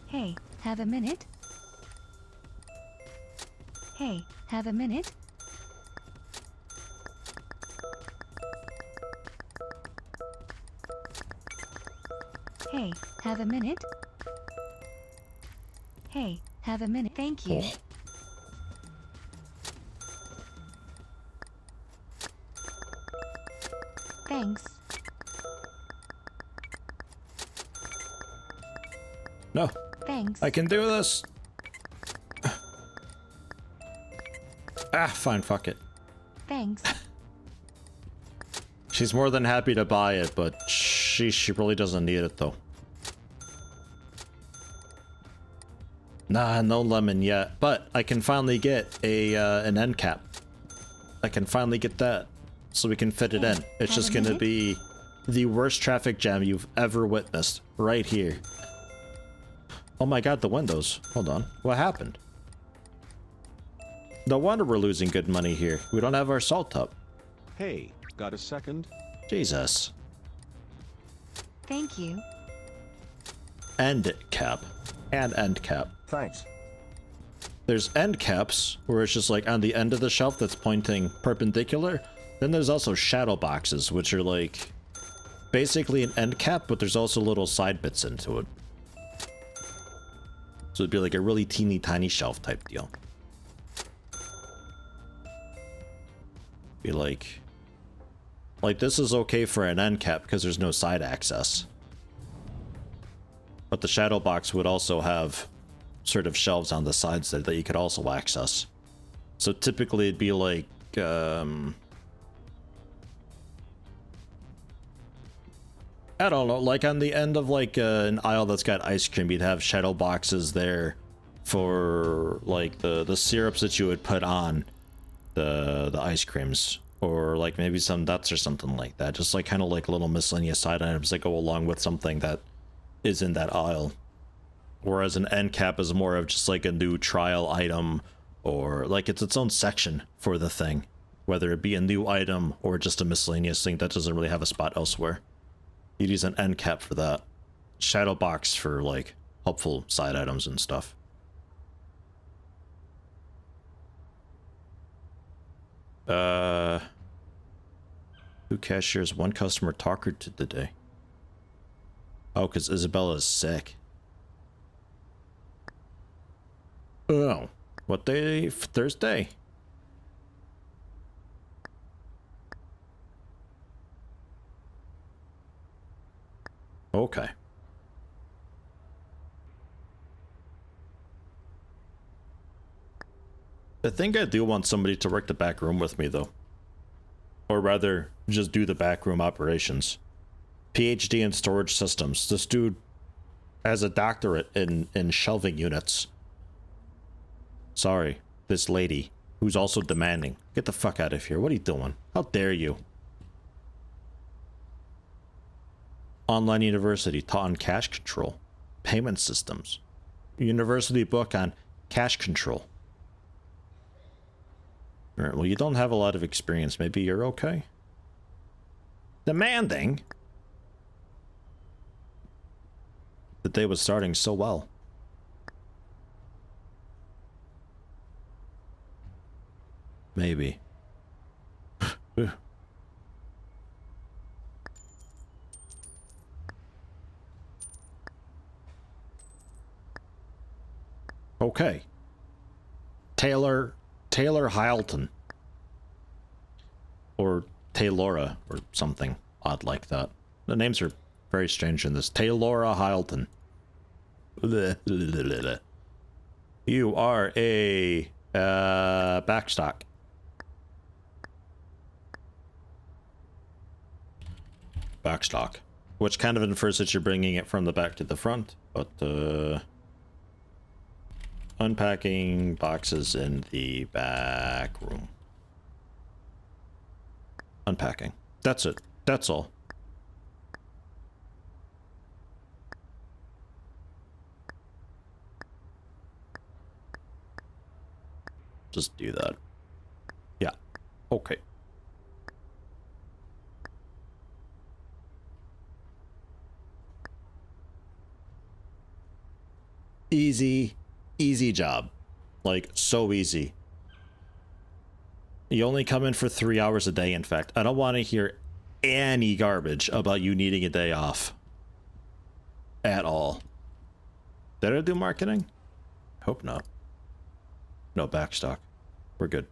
Hey, have a minute? Hey, have a minute? Hey, have a minute? Hey, have a minute. Thank you. Oh. Thanks. No, Thanks. I can do this. Ah, fine, fuck it. Thanks. She's more than happy to buy it, but she really doesn't need it though. Nah, no lemon yet, but I can finally get a an end cap. I can finally get that, so we can fit it in. It's just gonna be the worst traffic jam you've ever witnessed, right here. Oh my god, the windows. Hold on, what happened? No wonder we're losing good money here. We don't have our salt tub. Hey, got a second? Jesus. Thank you. End cap. And end cap. Thanks. There's end caps, where it's just like on the end of the shelf that's pointing perpendicular. Then there's also shadow boxes, which are like basically an end cap, but there's also little side bits into it. So it'd be like a really teeny tiny shelf type deal. Be like this is okay for an end cap because there's no side access. But the shadow box would also have sort of shelves on the sides there that you could also access. So typically it'd be like, I don't know, like on the end of like an aisle that's got ice cream, you'd have shadow boxes there for like the syrups that you would put on the ice creams, or like maybe some nuts or something like that. Just like kind of like little miscellaneous side items that go along with something that is in that aisle. Whereas an end cap is more of just like a new trial item, or like it's its own section for the thing, whether it be a new item or just a miscellaneous thing that doesn't really have a spot elsewhere. You'd use an end cap for that. Shadow box for like helpful side items and stuff. Who cashiers one customer talker to today? Oh, because Isabella's sick. Oh, what day? Thursday. Okay. I think I do want somebody to work the back room with me, though. Or rather, just do the back room operations. PhD in storage systems. This dude has a doctorate in shelving units. Sorry, this lady, who's also demanding. Get the fuck out of here. What are you doing? How dare you? Online university taught on cash control. Payment systems. University book on cash control. Alright, well, you don't have a lot of experience. Maybe you're okay? Demanding? The day was starting so well. Maybe. Okay. Taylor Hylton. Or Taylora, or something odd like that. The names are very strange in this. Taylora Hylton. You are a backstock. Backstock. Which kind of infers that you're bringing it from the back to the front, but unpacking boxes in the back room. Unpacking. That's it. That's all. Just do that. Yeah. Okay. Easy job. Like, so easy. You only come in for 3 hours a day, in fact. I don't want to hear any garbage about you needing a day off. At all. Did I do marketing? Hope not. No, backstock. We're good.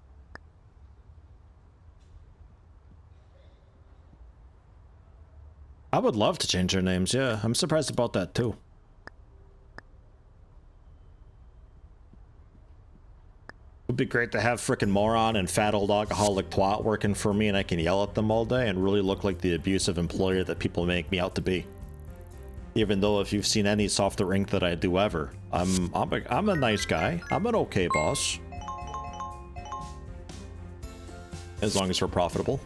I would love to change their names, yeah. I'm surprised about that too. Would be great to have frickin' moron and fat old alcoholic twat working for me and I can yell at them all day and really look like the abusive employer that people make me out to be. Even though if you've seen any softer ink that I do ever, I'm a nice guy. I'm an okay boss. As long as we're profitable.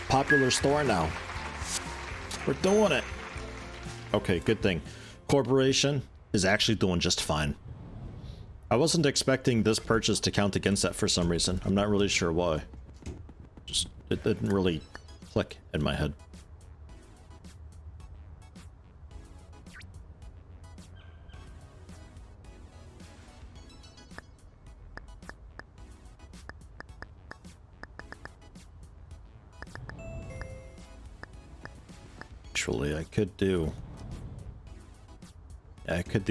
Popular store now. We're doing it. Okay, good thing. Corporation is actually doing just fine. I wasn't expecting this purchase to count against that for some reason. I'm not really sure why. Just, it didn't really click in my head. Actually, I could do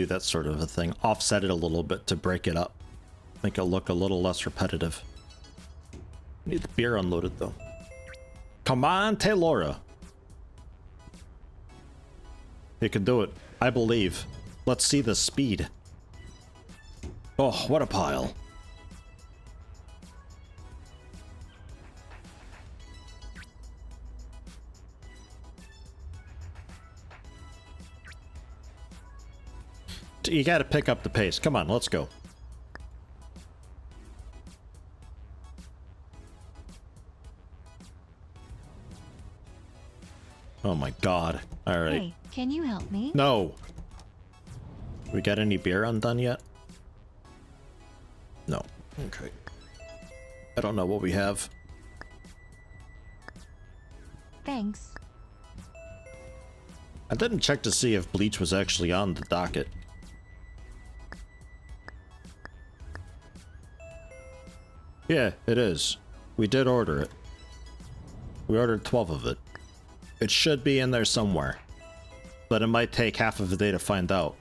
that sort of a thing. Offset it a little bit to break it up. Make it look a little less repetitive. Need the beer unloaded though. Come on, Taylora. You can do it. I believe. Let's see the speed. Oh, what a pile. You gotta pick up the pace. Come on, let's go. Oh my god. Alright. Hey, can you help me? No! We got any beer undone yet? No. Okay. I don't know what we have. Thanks. I didn't check to see if bleach was actually on the docket. Yeah, it is. We did order it. We ordered 12 of it. It should be in there somewhere. But it might take half of a day to find out.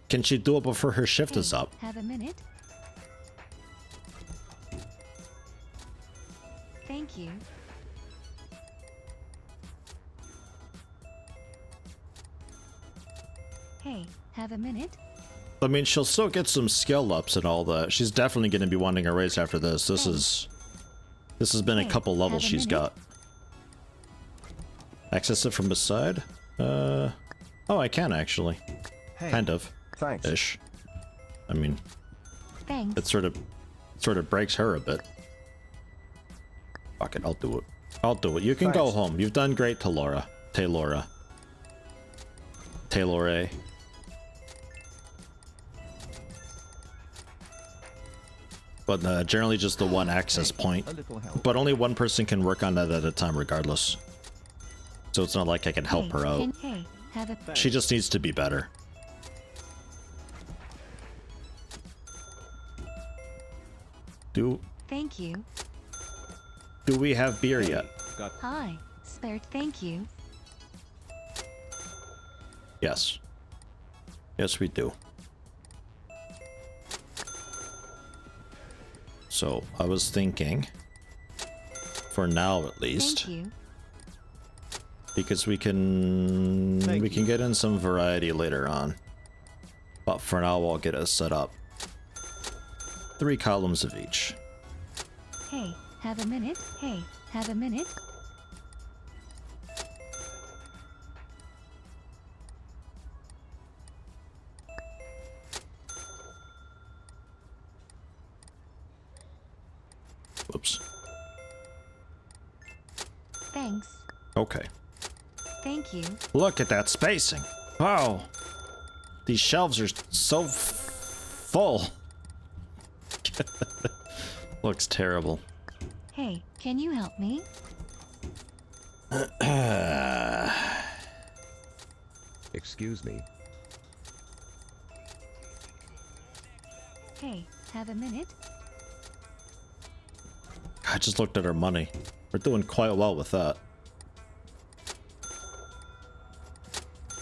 Can she do it before her shift is up? Have a minute? Thank you. Hey, have a minute? I mean, she'll still get some skill ups and all that. She's definitely going to be wanting a raise after this. This has been a couple levels she's got. Access it from the side? Oh, I can actually. Hey, kind of. Thanks. Ish. I mean, Thanks. it sort of breaks her a bit. Fuck it, I'll do it. I'll do it. You can go home. You've done great, Taylora. Taylora. Taylor. But generally just the one access point. But only one person can work on that at a time regardless. So it's not like I can help her out. Hey, have a... She just needs to be better. Thank you. Do we have beer yet? Hi, spare. Thank you. Yes. Yes, we do. So, I was thinking, for now at least, Thank you. because we can get in some variety later on. But for now, I'll get us set up. 3 columns of each. Hey, have a minute? Hey, have a minute? Whoops. Thanks. Okay. Thank you. Look at that spacing. Wow. These shelves are so full. Looks terrible. Hey, can you help me? Excuse me. Hey, have a minute? I just looked at our money. We're doing quite well with that.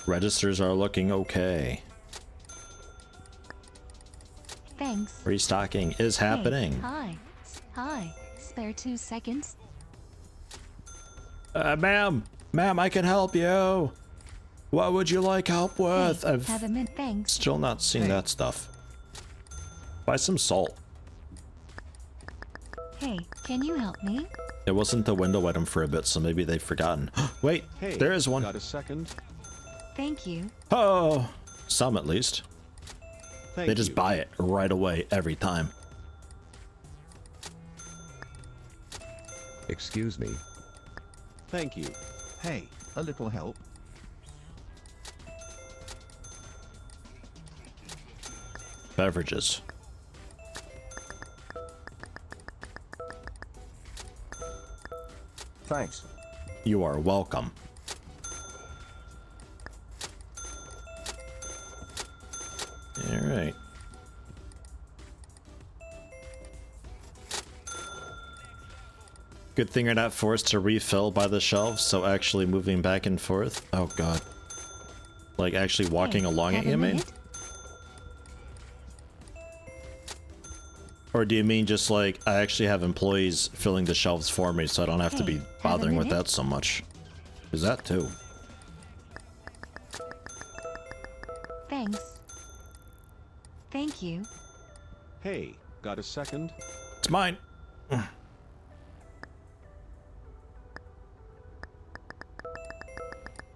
Registers are looking okay. Thanks. Restocking is happening. Hey, hi. Hi. Spare 2 seconds? Ma'am, I can help you. What would you like help with? Hey, I've have a minute. Thanks. still not seen that stuff. Buy some salt. Hey, can you help me? It wasn't the window item for a bit, so maybe they've forgotten. Wait, Hey, there is one. got a second? Thank you. Oh, some at least. Thank They just you. buy it right away every time. Excuse me. Thank you. Hey, a little help? Beverages. Thanks. You are welcome. All right. Good thing you're not forced to refill by the shelves, so actually moving back and forth. Oh god. Like actually walking Hey, along have it, a you mean? minute? Or do you mean just like I actually have employees filling the shelves for me so I don't have to Hey, be have a bothering with minute? that so much? Is that too? Thanks. Thank you. Hey, got a second? It's mine.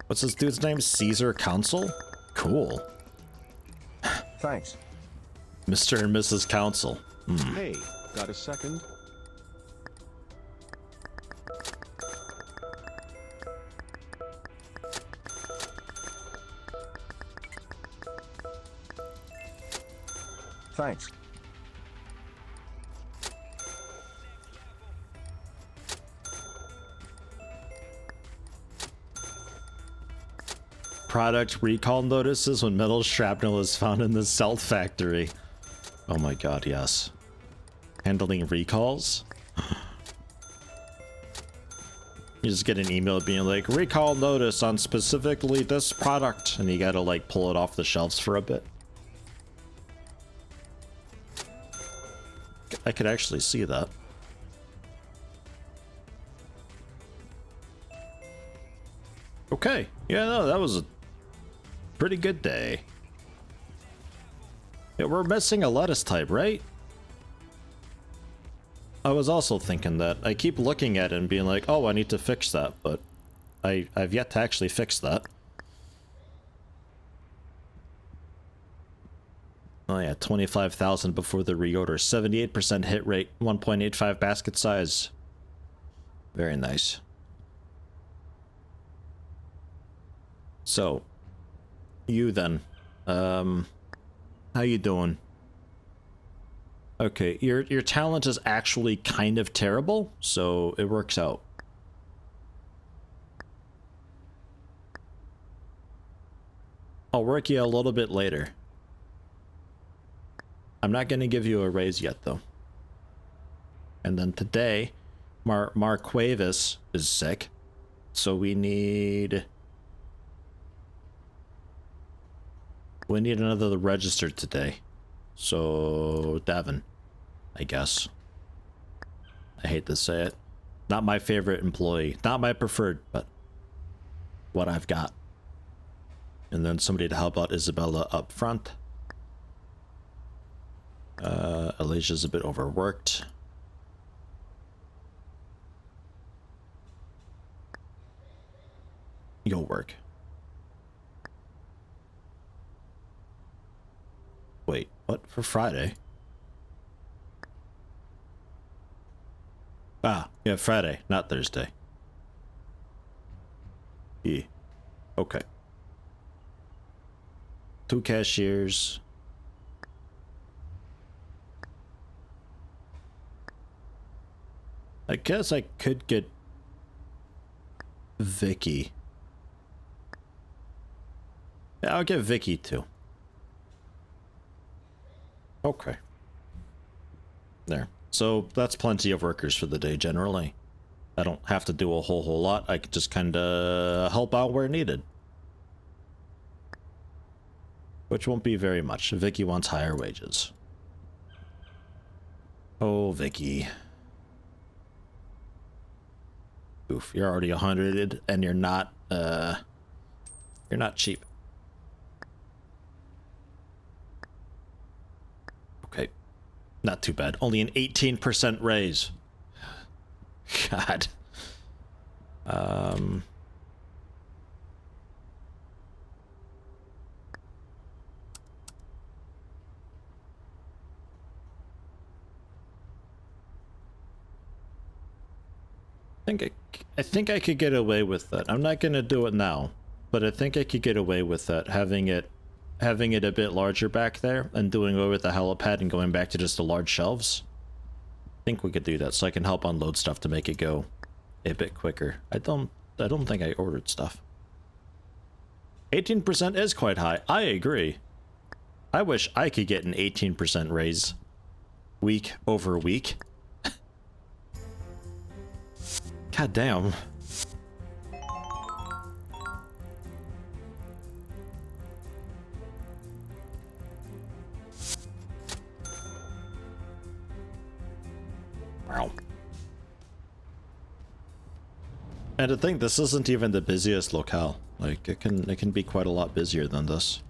What's this dude's name? Caesar Council? Cool. Thanks. Mr. and Mrs. Council. Hey, got a second? Thanks. Product recall notices when metal shrapnel is found in the cell factory. Oh my god, yes. Handling recalls? You just get an email being like, recall notice on specifically this product, and you gotta like pull it off the shelves for a bit. I could actually see that. Okay, yeah, no, that was a pretty good day. Yeah, we're missing a lettuce type, right? I was also thinking that. I keep looking at it and being like, oh, I need to fix that, but I've yet to actually fix that. Oh yeah, 25,000 before the reorder. 78% hit rate, 1.85 basket size. Very nice. So, you then. How you doing? Okay, your talent is actually kind of terrible, so it works out. I'll work you a little bit later. I'm not gonna give you a raise yet, though. And then today, Marquavis is sick, so we need another registered today. So, Davin, I guess. I hate to say it. Not my favorite employee. Not my preferred, but what I've got. And then somebody to help out Isabella up front. Alicia's a bit overworked. You'll work. Wait, what? For Friday? Ah, yeah, Friday, not Thursday. Yeah. Okay. 2 cashiers. I guess I could get Vicky. Yeah, I'll get Vicky too. Okay. There. So that's plenty of workers for the day generally. I don't have to do a whole lot. I could just kind of help out where needed. Which won't be very much. Vicky wants higher wages. Oh, Vicky. Oof, you're already 100 and you're not cheap. Okay. Not too bad. Only an 18% raise. God. I think I could get away with that. I'm not gonna do it now, but I think I could get away with that, having it a bit larger back there and doing away with the helipad and going back to just the large shelves. I think we could do that so I can help unload stuff to make it go a bit quicker. I don't think I ordered stuff. 18% is quite high. I agree. I wish I could get an 18% raise week over week. God damn. Wow. And to think this isn't even the busiest locale. Like it can be quite a lot busier than this.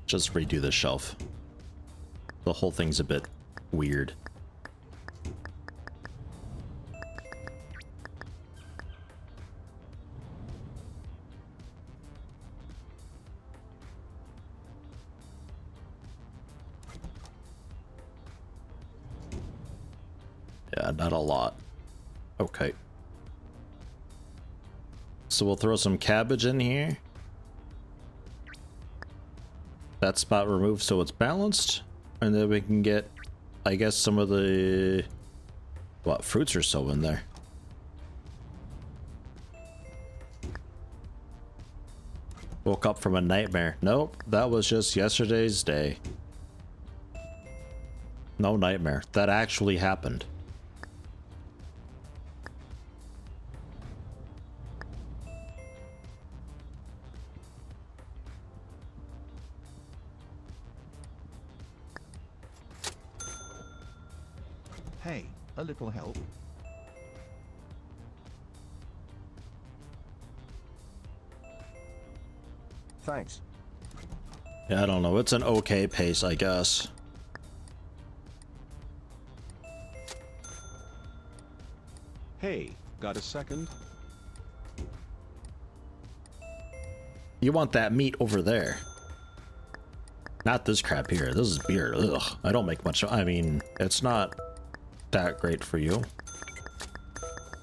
Just redo the shelf. The whole thing's a bit weird. Yeah, not a lot. Okay. So we'll throw some cabbage in here. That spot removed so it's balanced. And then we can get, I guess, some of the... what, fruits or so in there. Woke up from a nightmare. Nope, that was just yesterday's day. No nightmare. That actually happened. Hey, a little help? Thanks. Yeah, I don't know. It's an okay pace, I guess. Hey, got a second? You want that meat over there. Not this crap here. This is beer. Ugh. I don't make much. I mean, it's not that great for you.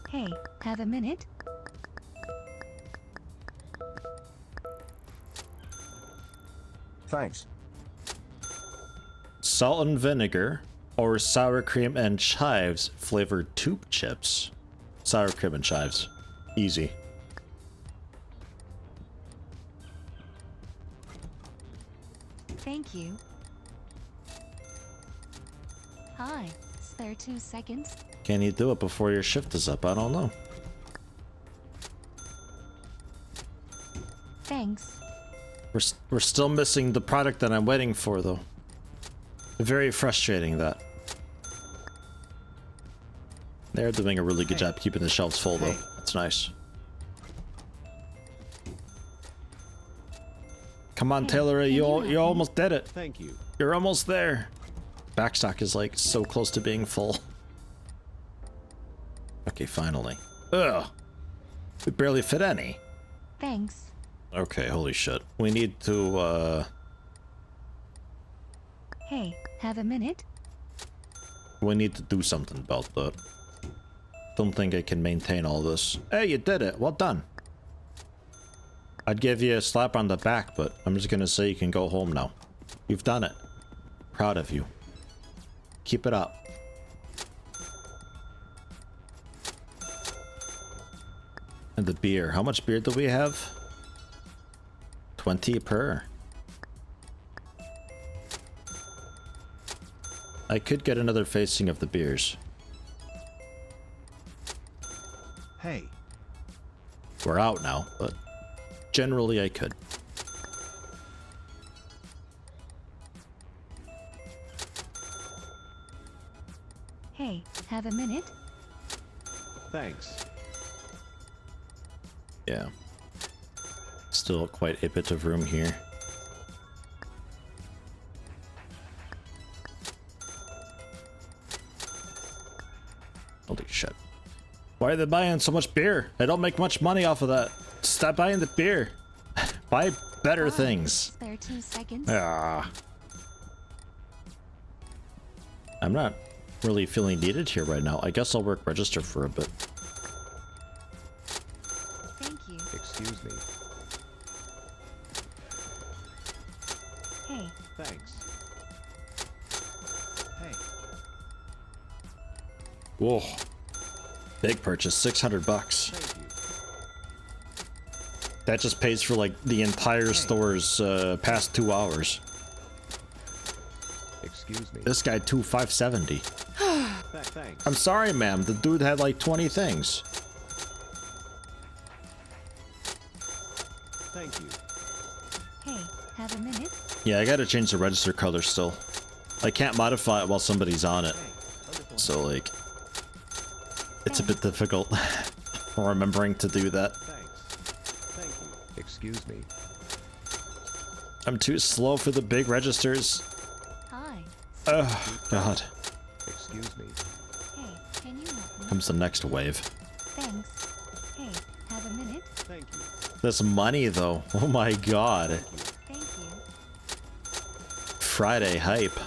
Hey, have a minute? Thanks. Salt and vinegar or sour cream and chives flavored tube chips. Sour cream and chives. Easy. Thank you. Hi, spare 2 seconds? Can you do it before your shift is up? I don't know. Thanks. We're still missing the product that I'm waiting for, though. Very frustrating, that. They're doing a really good job keeping the shelves full, though. That's nice. Come on, Taylor, you almost did it. Thank you. You're almost there. Backstock is like so close to being full. Okay, finally. Ugh. We barely fit any. Thanks. Okay, holy shit. We need to, Hey, have a minute? we need to do something about that. Don't think I can maintain all this. Hey, you did it. Well done. I'd give you a slap on the back, but I'm just gonna say you can go home now. You've done it. Proud of you. Keep it up. And the beer. How much beer do we have? 20 per. I could get another facing of the beers. Hey. We're out now, but generally I could. Hey, have a minute? Thanks. Yeah. Still quite a bit of room here. Holy shit. Why are they buying so much beer? I don't make much money off of that. Stop buying the beer. Buy better things. Spare 2 seconds. Ah. I'm not really feeling needed here right now. I guess I'll work register for a bit. Thank you. Excuse me. Hey, Thanks. Hey, Whoa. Big purchase, 600 bucks. Thank you. That just pays for like the entire store's past 2 hours. Excuse me. This guy 570. Thanks. I'm sorry, ma'am. The dude had like 20 things. Thank you. hey, have a minute? Yeah, I gotta change the register color still. I can't modify it while somebody's on it. hey, a little So like, it's a bit difficult remembering to do that. Thanks. Thank you. Excuse me. I'm too slow for the big registers. Hi. Oh, God. Excuse me. Hey, can you help me? Comes the next wave. Thanks. Hey, have a minute? Thank you. This money, though. Oh my God. Thank you. Friday hype.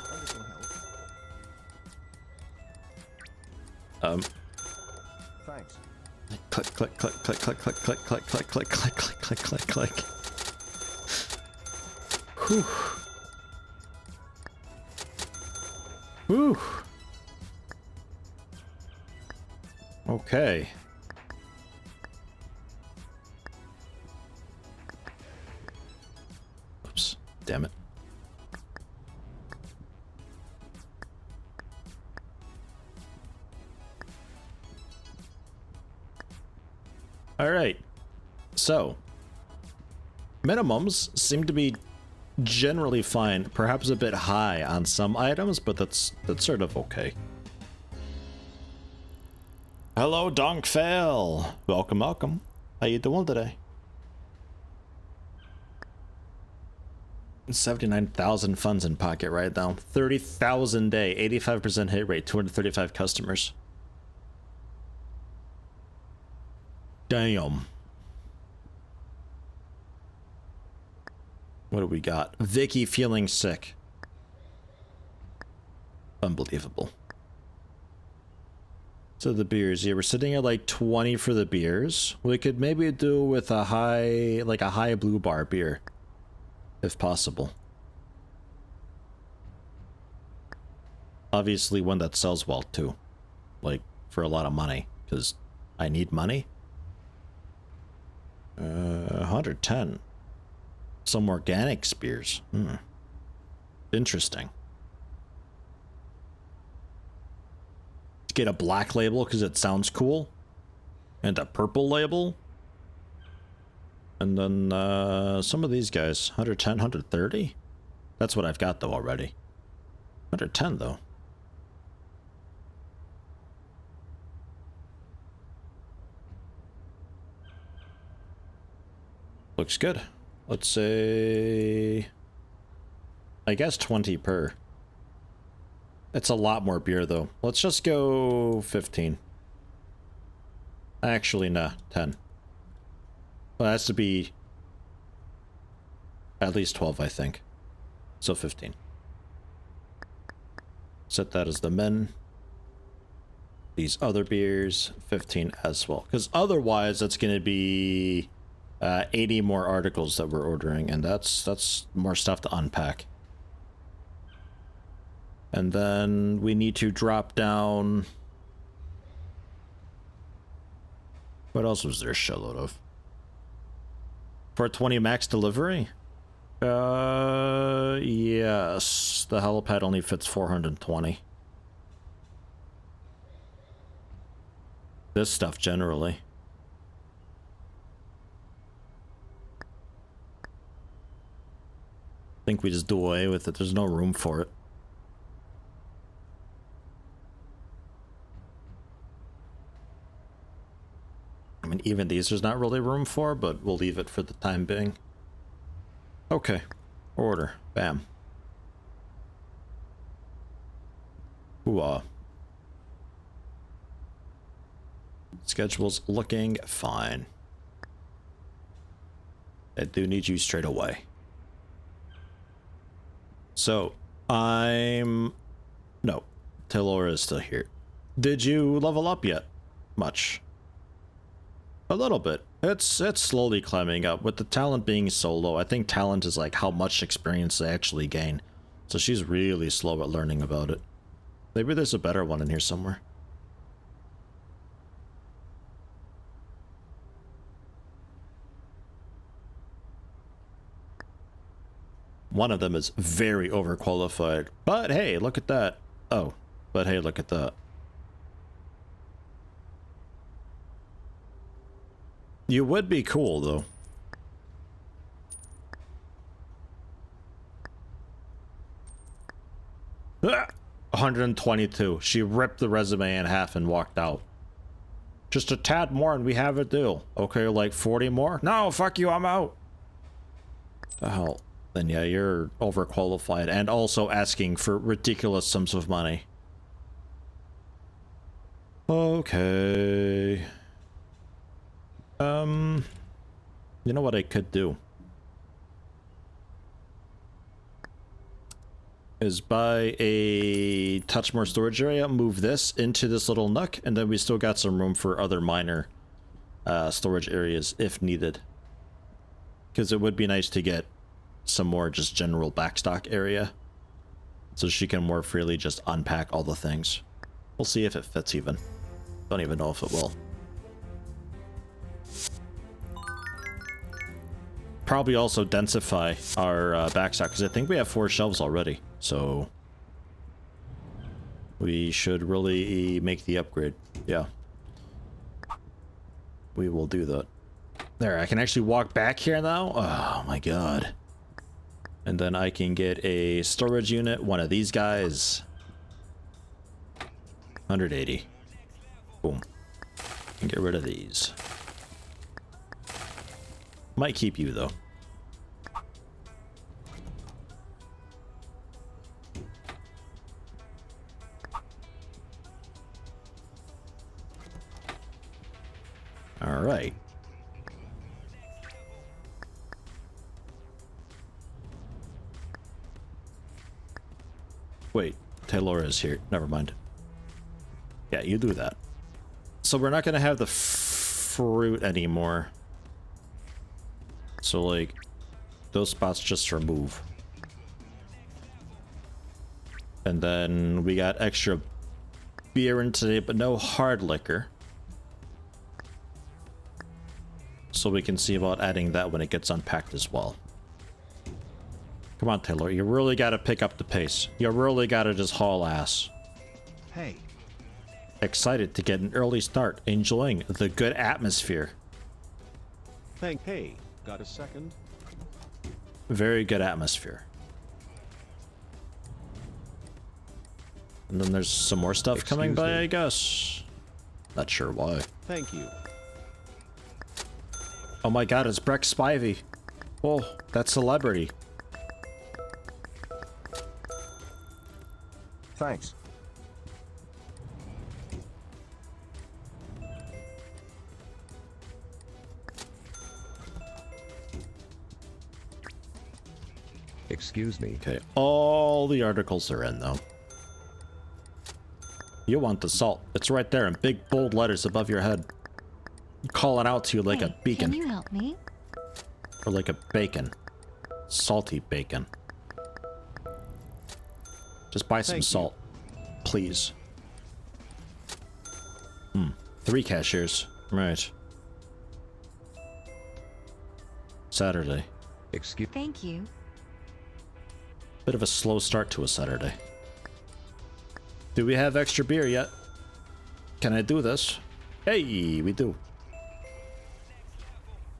a little help. Thanks. Click, click, click, click, click, click, click, click, click, click, click, click, click, click, click. Whew. Whew. Okay. Oops. Damn it. All right. So, minimums seem to be generally fine, perhaps a bit high on some items, but that's sort of okay. Hello, Donkfail. Welcome, welcome. How you doing today? 79,000 funds in pocket right now. 30,000 day, 85% hit rate, 235 customers. Damn. What do we got? Vicky feeling sick. Unbelievable. So the beers, yeah, we're sitting at like 20 for the beers. We could maybe do with a high, like a high blue bar beer, if possible. Obviously one that sells well too, like for a lot of money, because I need money. 110. Some organic beers. Interesting. Get a black label because it sounds cool, and a purple label, and then some of these guys 110, 130. That's what I've got though already. 110 though. Looks good. Let's say, I guess 20 per. It's a lot more beer though. Let's just go 15. Actually, nah, 10. Well, it has to be at least 12, I think. So 15. Set that as the min. These other beers, 15 as well. Because otherwise, that's going to be 80 more articles that we're ordering, and that's more stuff to unpack. And then we need to drop down. What else was there a shitload of? For 20 max delivery? Yes. The helipad only fits 420. This stuff generally. think we just do away with it. There's no room for it. I mean, even these there's not really room for, but we'll leave it for the time being. Okay. Order. Bam. Ooh-ah. Schedule's looking fine. I do need you straight away. So, no. Taylor is still here. Did you level up yet? Much. A little bit. It's slowly climbing up. With the talent being so low, I think talent is like how much experience they actually gain. So she's really slow at learning about it. Maybe there's a better one in here somewhere. One of them is very overqualified. But hey, look at that. Oh, but hey, look at that. You would be cool, though. Ah! 122. She ripped the resume in half and walked out. Just a tad more and we have a deal. Okay, like 40 more? No, fuck you, I'm out. The hell? Then yeah, you're overqualified and also asking for ridiculous sums of money. Okay. You know what I could do? Is buy a touch more storage area, move this into this little nook, and then we still got some room for other minor storage areas if needed. Because it would be nice to get some more just general backstock area so she can more freely just unpack all the things. We'll see if it fits even. Don't even know if it will. Probably also densify our backstock because I think we have 4 shelves already, so we should really make the upgrade. Yeah, we will do that. There, I can actually walk back here now. Oh my god. And then I can get a storage unit, one of these guys. 180. Boom. And get rid of these. Might keep you though. All right. Wait, Taylor is here. Never mind. Yeah, you do that. So we're not gonna have the fruit anymore. So like, those spots just remove. And then we got extra beer in today, but no hard liquor. So we can see about adding that when it gets unpacked as well. Come on, Taylor, you really gotta pick up the pace. You really gotta just haul ass. Hey. Excited to get an early start, enjoying the good atmosphere. Hey, got a second? Very good atmosphere. And then there's some more stuff coming by, I guess. Not sure why. Thank you. Oh my god, it's Breck Spivey. Oh, that celebrity. Thanks. Excuse me. Okay, all the articles are in though. You want the salt. It's right there in big bold letters above your head. Calling out to you like a beacon. Can you help me? Or like a bacon. Salty bacon. Just buy some Thank you. salt. Please. 3 cashiers. Right. Saturday. Excuse. Thank you. Bit of a slow start to a Saturday. Do we have extra beer yet? Can I do this? Hey, we do.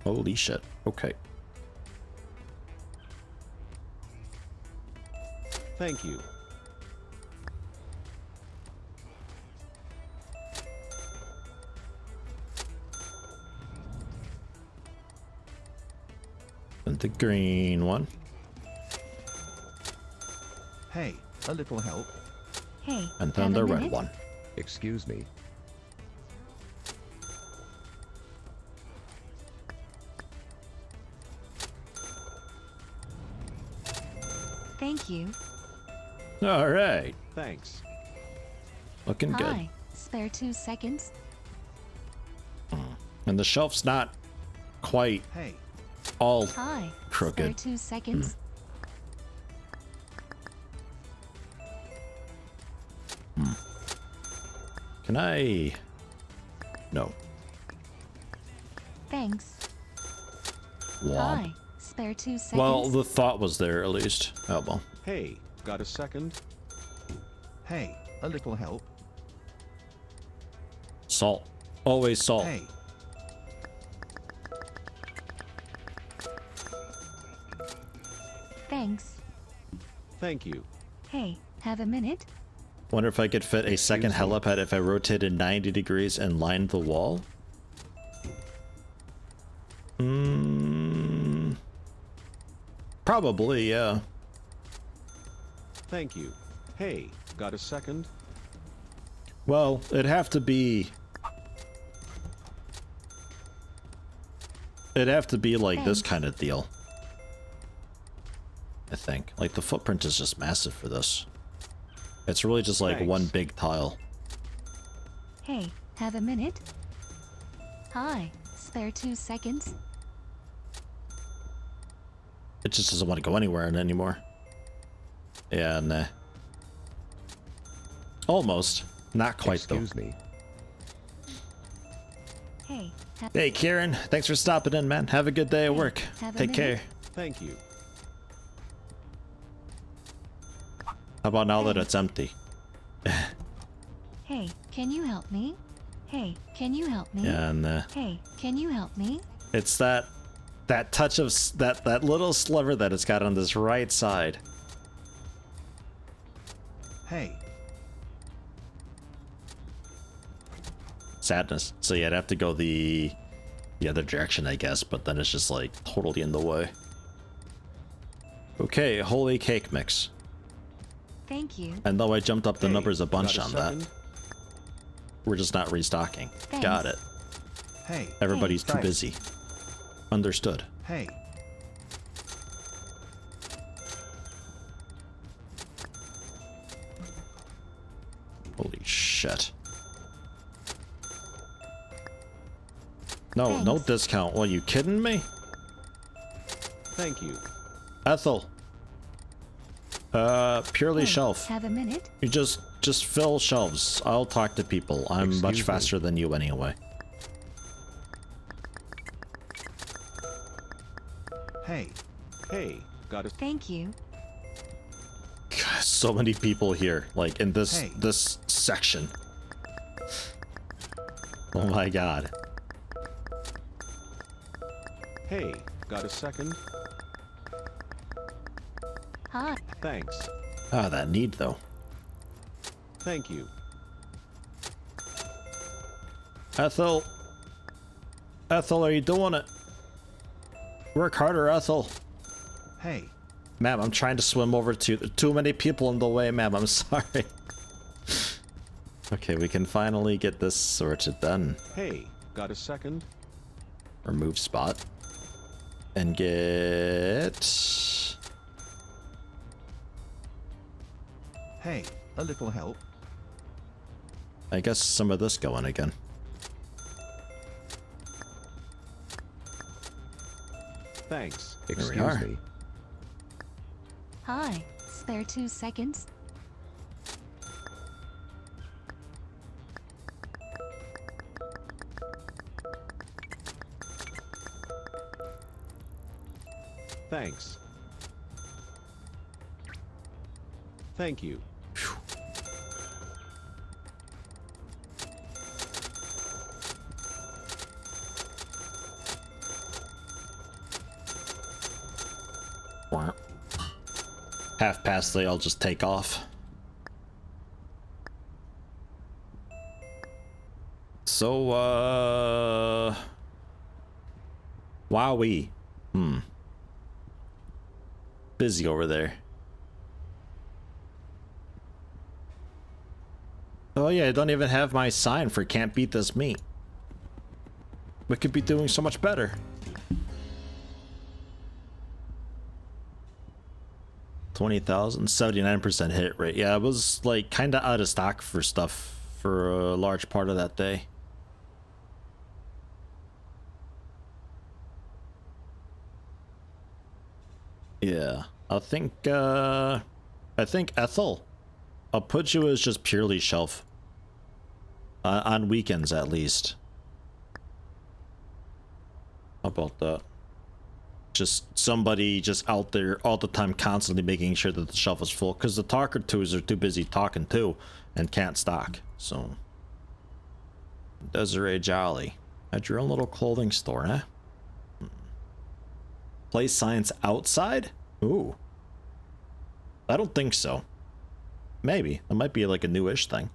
Holy shit. Okay. Thank you. And the green one. Hey, a little help. Hey, And have then a the red minute? one. Excuse me. Thank you. All right. Thanks. Looking good. Hi. Spare 2 seconds. And the shelf's not quite Hey, all Hi. crooked. Spare 2 seconds. Can I? No. Thanks. Womp. Hi. Spare 2 seconds. Well, the thought was there at least. Oh well. hey, got a second? Hey, a little help. Salt. Always salt. Hey, Thanks. thank you. Hey, have a minute? Wonder if I could fit a second Excuse me. helipad if I rotated 90 degrees and lined the wall? Probably, yeah. Thank you. Hey, got a second? Well, it'd have to be... It'd have to be like this Thanks. kind of deal. I think. Like, the footprint is just massive for this. It's really just like Thanks. one big tile. Hey, have a minute? Hi. Spare 2 seconds. It just doesn't want to go anywhere anymore. Yeah, nah. Almost. Not quite, though. Excuse me. Hey, Hey, Kieran. Thanks for stopping in, man. Have a good day at work. have a Take care. minute? Thank you. How about now that it's empty? Hey, can you help me? Hey, can you help me? And Hey, can you help me? it's that touch of that little sliver that it's got on this right side. Hey, Sadness. So yeah, I'd have to go the other direction, I guess, but then it's just like totally in the way. Okay, holy cake mix. Thank you. And though I jumped up the hey, numbers a bunch got on second? that, we're just not restocking. Got it. Hey, Everybody's too thanks. busy. Understood. Hey, Holy shit. No, no Thanks. discount. What, are you kidding me? thank you. Ethel. Purely Hey, shelf. Have a minute? You just fill shelves. I'll talk to people. I'm much Excuse me. faster than you anyway. Hey, hey, got a Thank you. God, so many people here, like in this Hey. this section. Oh my god. hey, got a second? Hi. Thanks. Ah, that need though. Thank you. Ethel. Ethel, are you doing it? Work harder, Ethel. Hey, Ma'am, I'm trying to swim over to too many people in the way, ma'am. I'm sorry. Okay, we can finally get this sorted then. hey, got a second? Remove spot. And get... Hey, a little help. I guess some of this going again. Thanks. we Excuse are. me. Hi. Spare 2 seconds. Thanks. Thank you. half-past 8, I'll just take off. So, wowee. Busy over there. Oh yeah, I don't even have my sign for can't beat this meat. We could be doing so much better. 20,000, 79% hit rate. Yeah, it was like kind of out of stock for stuff for a large part of that day. Yeah, I think Ethel, I'll put you as just purely shelf. On weekends at least. How about that? Just somebody just out there all the time constantly making sure that the shelf is full, because the talker twos are too busy talking too and can't stock. So Desiree Jolly, at your own little clothing store, huh? Place science outside? Ooh, I don't think so. Maybe it might be like a newish thing.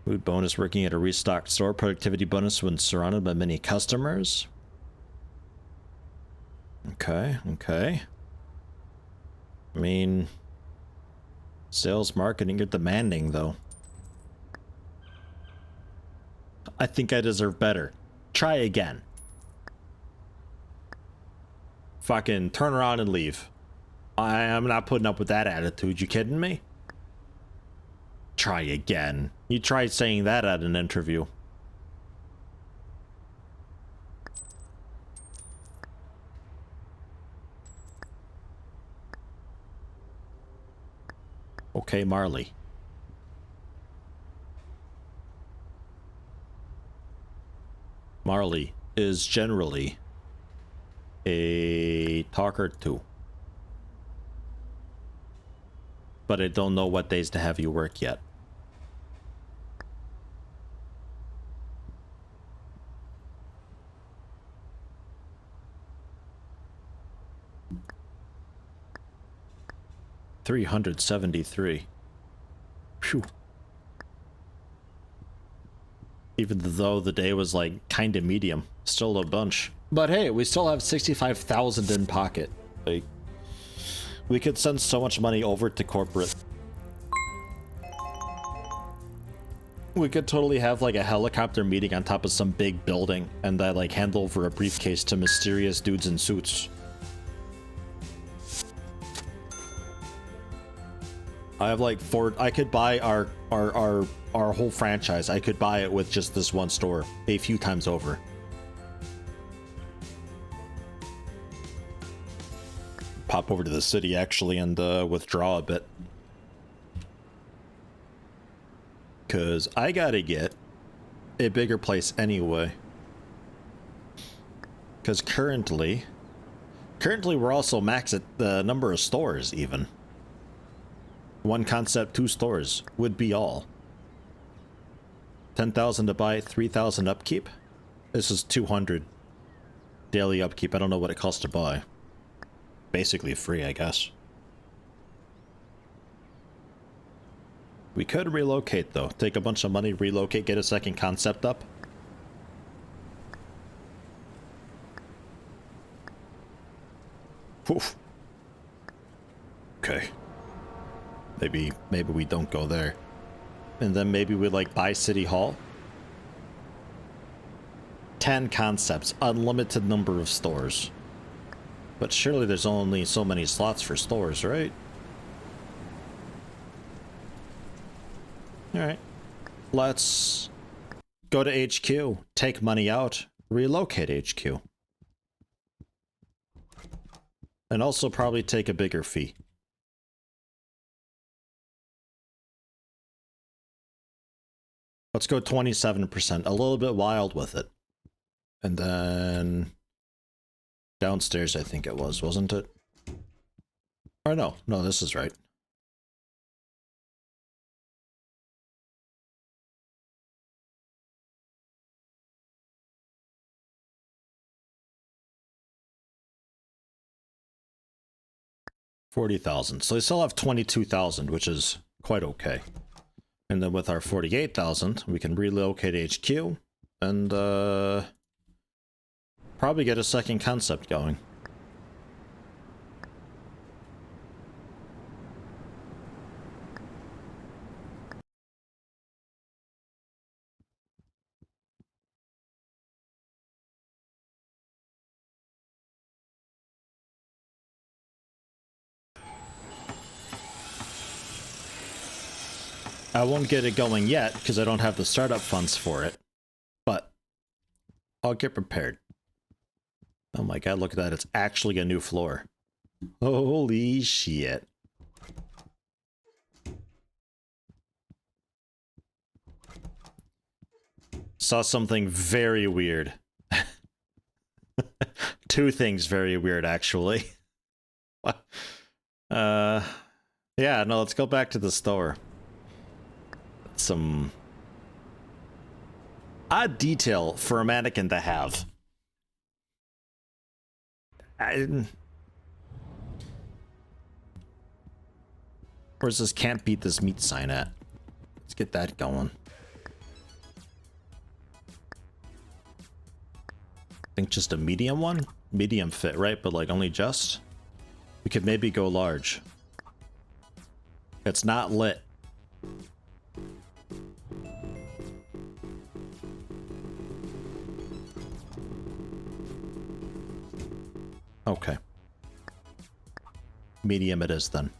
Food bonus working at a restocked store. Productivity bonus when surrounded by many customers. Okay, okay. I mean, sales marketing, you're demanding though. I think I deserve better. Try again. Fucking turn around and leave. I'm not putting up with that attitude. You kidding me? Try again. You tried saying that at an interview. Okay, Marley. Marley is generally a talker too. But I don't know what days to have you work yet. $373. Phew. Even though the day was like kind of medium, still a bunch. But hey, we still have 65,000 in pocket. Like, we could send so much money over to corporate. We could totally have like a helicopter meeting on top of some big building, and I like hand over a briefcase to mysterious dudes in suits. I have like I could buy our whole franchise. I could buy it with just this one store a few times over. Pop over to the city actually and withdraw a bit. Cause I gotta get a bigger place anyway. Cause currently we're also maxed at the number of stores even. One concept, 2 stores would be all. 10,000 to buy, 3,000 upkeep. This is 200 daily upkeep. I don't know what it costs to buy. Basically free, I guess. We could relocate though. Take a bunch of money, relocate, get a second concept up. Oof. Okay. Maybe we don't go there. And then maybe we like buy City Hall. 10 concepts, unlimited number of stores. But surely there's only so many slots for stores, right? Alright. Let's go to HQ, take money out, relocate HQ. And also probably take a bigger fee. Let's go 27%, a little bit wild with it. And then downstairs, I think it was, wasn't it? Or no, this is right. 40,000. So they still have 22,000, which is quite okay. And then with our 48,000, we can relocate HQ and probably get a second concept going. I won't get it going yet because I don't have the startup funds for it, but I'll get prepared. Oh my god, look at that. It's actually a new floor. Holy shit. Saw something very weird. Two things very weird, actually. Yeah, no, let's go back to the store. Some odd detail for a mannequin to have. Where's this can't beat this meat sign at? Let's get that going. I think just a medium one? Medium fit, right? But like only just? We could maybe go large. It's not lit. Okay. Medium it is then.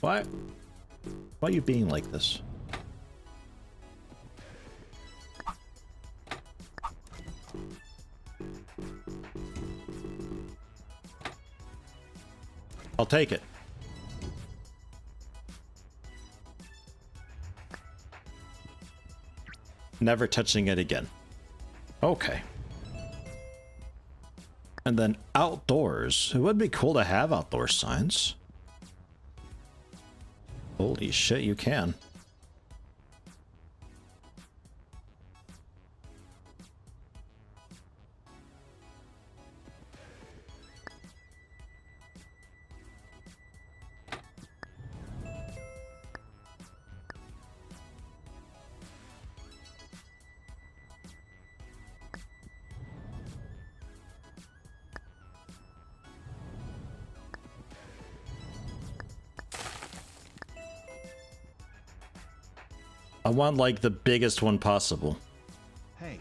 Why are you being like this? I'll take it. Never touching it again. Okay. And then outdoors. It would be cool to have outdoor signs. Holy shit, you can. I want, like, the biggest one possible. Hey.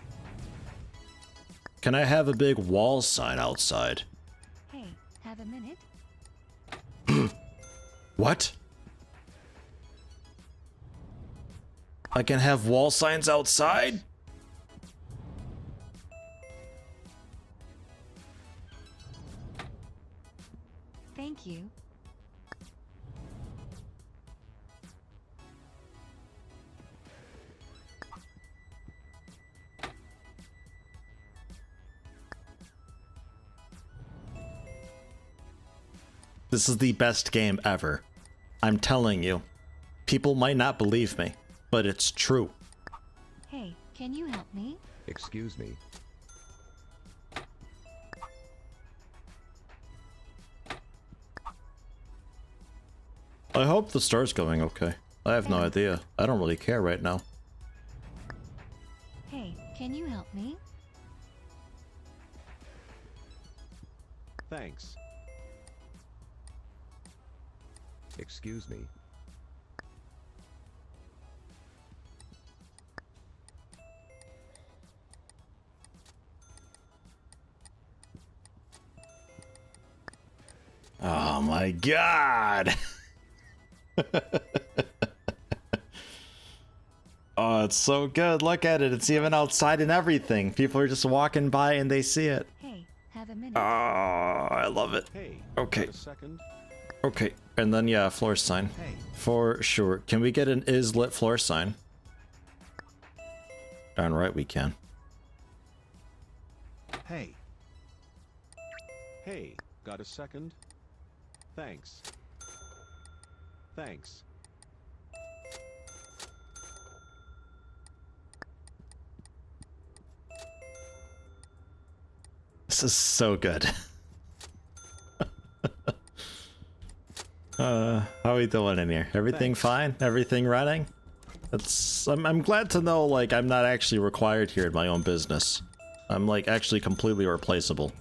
Can I have a big wall sign outside? Hey, have a minute? What? I can have wall signs outside? Thank you. This is the best game ever. I'm telling you. People might not believe me, but it's true. Hey, can you help me? Excuse me. I hope the store's going okay. I have no idea. I don't really care right now. Hey, can you help me? Thanks. Excuse me. Oh my god! Oh, it's so good. Look at it. It's even outside and everything. People are just walking by and they see it. Hey, have a minute? Oh, I love it. Hey. Okay. Got a second? Okay. And then, yeah, floor sign. Hey. For sure. Can we get an is lit floor sign? Darn right we can. Hey. Hey. Got a second? Thanks. Thanks. Thanks is so good. How are we doing in here? Everything fine? Everything running? I'm glad to know, like, I'm not actually required here in my own business. I'm, like, actually completely replaceable.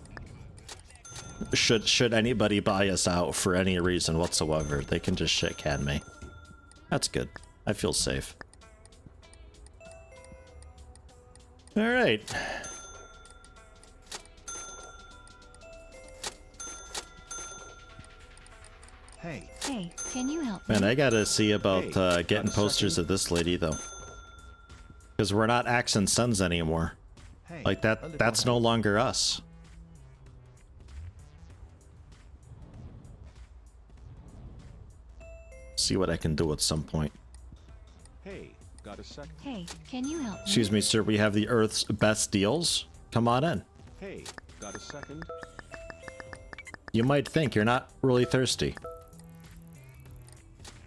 Should anybody buy us out for any reason whatsoever, they can just shit can me. That's good. I feel safe. Alright. Hey, Hey, can you help me? Man, I gotta see about Hey, getting got a posters second? of this lady, though. Because we're not Axe and Sons anymore. hey. Like, a little that's no help. longer us. See what I can do at some point. Hey, got a second? Hey, can you help me? Excuse me, sir, we have the Earth's best deals. Come on in. Hey, got a second? You might think you're not really thirsty.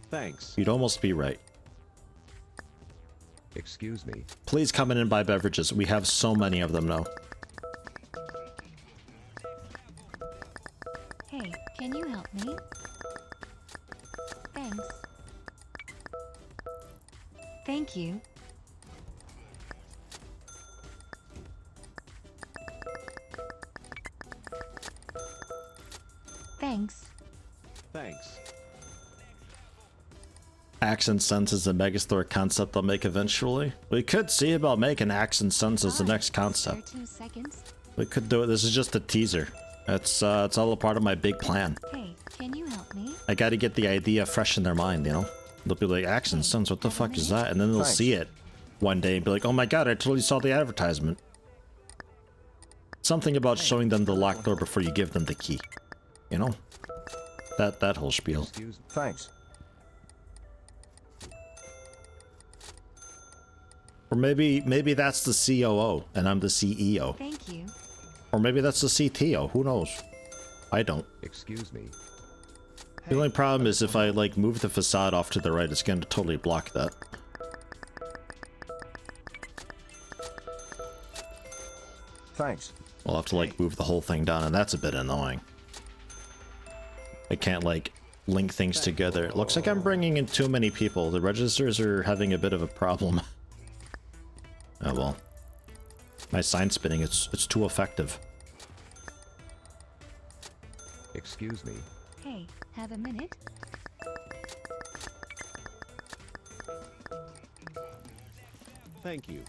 Thanks. You'd almost be right. Excuse me. Please come in and buy beverages. We have so many of them now. Hey, can you help me? Thanks. Thank you. Thanks. Thanks. Axe and Sons is a megastore concept I'll make eventually. We could see about making Axe and Sons as the Hi, next spare concept. 2 seconds. We could do it. This is just a teaser. It's all a part of my big plan. Hey, can you help me? I gotta get the idea fresh in their mind, you know? They'll be like, Axe and Sons, what the fuck is that? And then they'll Thanks. see it one day and be like, oh my god, I totally saw the advertisement. Something about showing them the locked door before you give them the key. You know? That whole spiel. Excuse me. Thanks. Or maybe that's the COO and I'm the CEO. Thank you. Or maybe that's the CTO. Who knows? I don't. Excuse me. The only problem is if I like move the facade off to the right, it's going to totally block that. Thanks. I'll have to like move the whole thing down, and that's a bit annoying. I can't like link things together. It looks like I'm bringing in too many people. The registers are having a bit of a problem. Oh well. My sign spinning, it's too effective. Excuse me. Hey, have a minute? Thank you.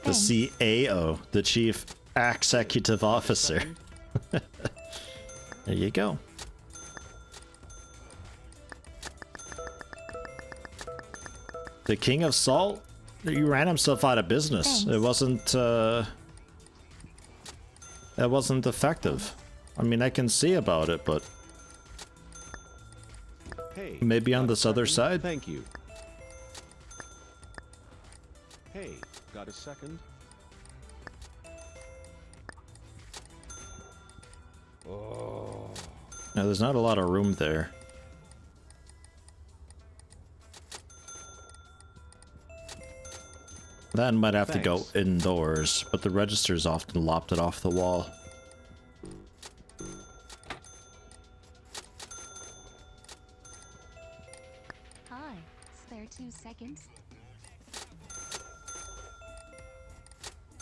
The Thanks. CAO, the Chief Executive Officer. There you go. The King of Salt? He ran himself out of business. Thanks. It wasn't effective. I mean, I can see about it, but Hey. maybe on got a this other second? side? Thank you. Hey, got a second? no, there's not a lot of room there. That might have to go Thanks. indoors, but the registers often lopped it off the wall. Hi, spare 2 seconds.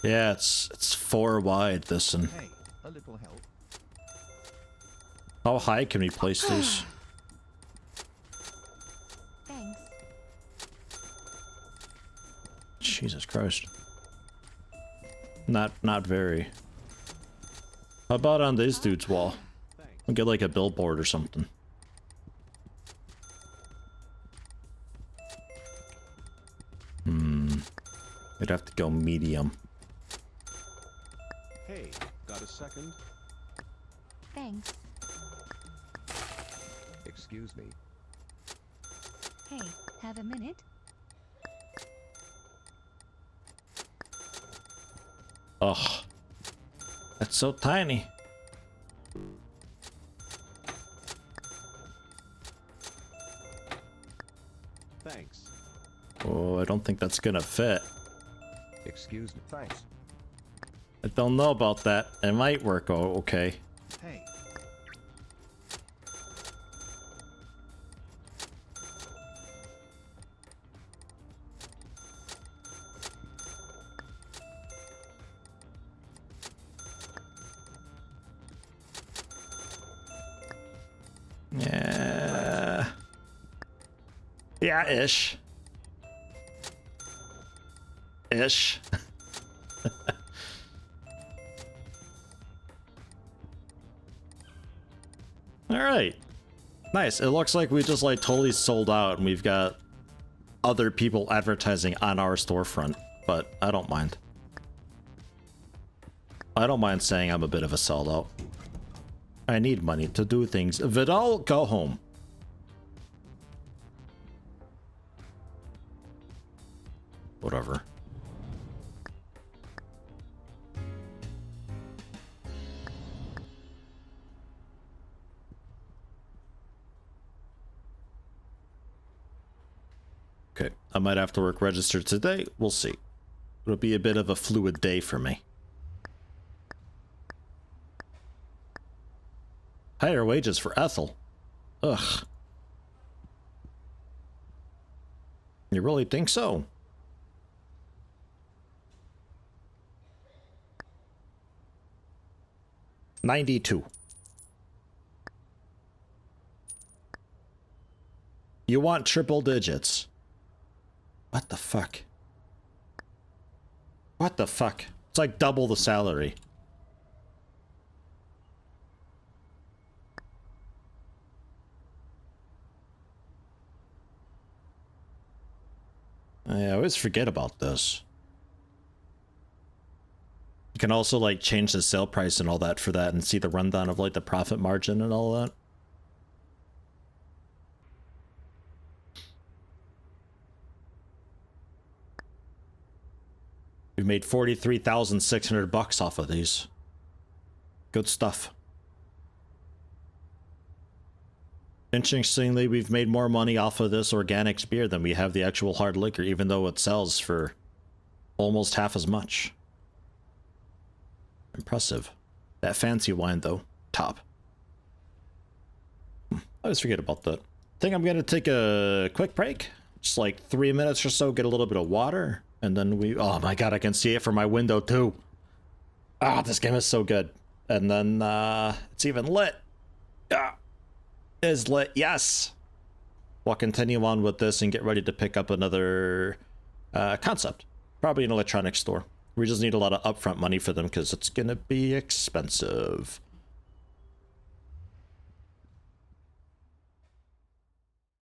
Yeah, it's 4 wide, this one. Hey, a little help. How high can we place these? Thanks. Jesus Christ. Not very. How about on this dude's wall? Thanks. I'll get like a billboard or something. We'd have to go medium. Hey, got a second? Thanks. Excuse me. Hey, have a minute? Ugh. That's so tiny. Thanks. Oh, I don't think that's gonna fit. Excuse me. Thanks. I don't know about that. It might work okay. Hey. Yeah. Yeah, ish. Ish. Alright. Nice. It looks like we just like totally sold out and we've got other people advertising on our storefront, but I don't mind. I don't mind saying I'm a bit of a sellout. I need money to do things. Vidal, go home. Whatever. Okay, I might have to work registered today. We'll see. It'll be a bit of a fluid day for me. Higher wages for Ethel. Ugh. You really think so? $92. You want triple digits. What the fuck? What the fuck? It's like double the salary. I always forget about this. You can also like change the sale price and all that for that and see the rundown of like the profit margin and all that. We made 43,600 bucks off of these. Good stuff. Interestingly, we've made more money off of this organics beer than we have the actual hard liquor, even though it sells for almost half as much. Impressive. That fancy wine, though, top. I always forget about that. I think I'm going to take a quick break. Just like 3 minutes or so, get a little bit of water. And then we... Oh my god, I can see it from my window, too. Ah, this game is so good. And then, it's even lit. Ah. Is lit, yes. We'll continue on with this and get ready to pick up another concept. Probably an electronics store. We just need a lot of upfront money for them because it's gonna be expensive.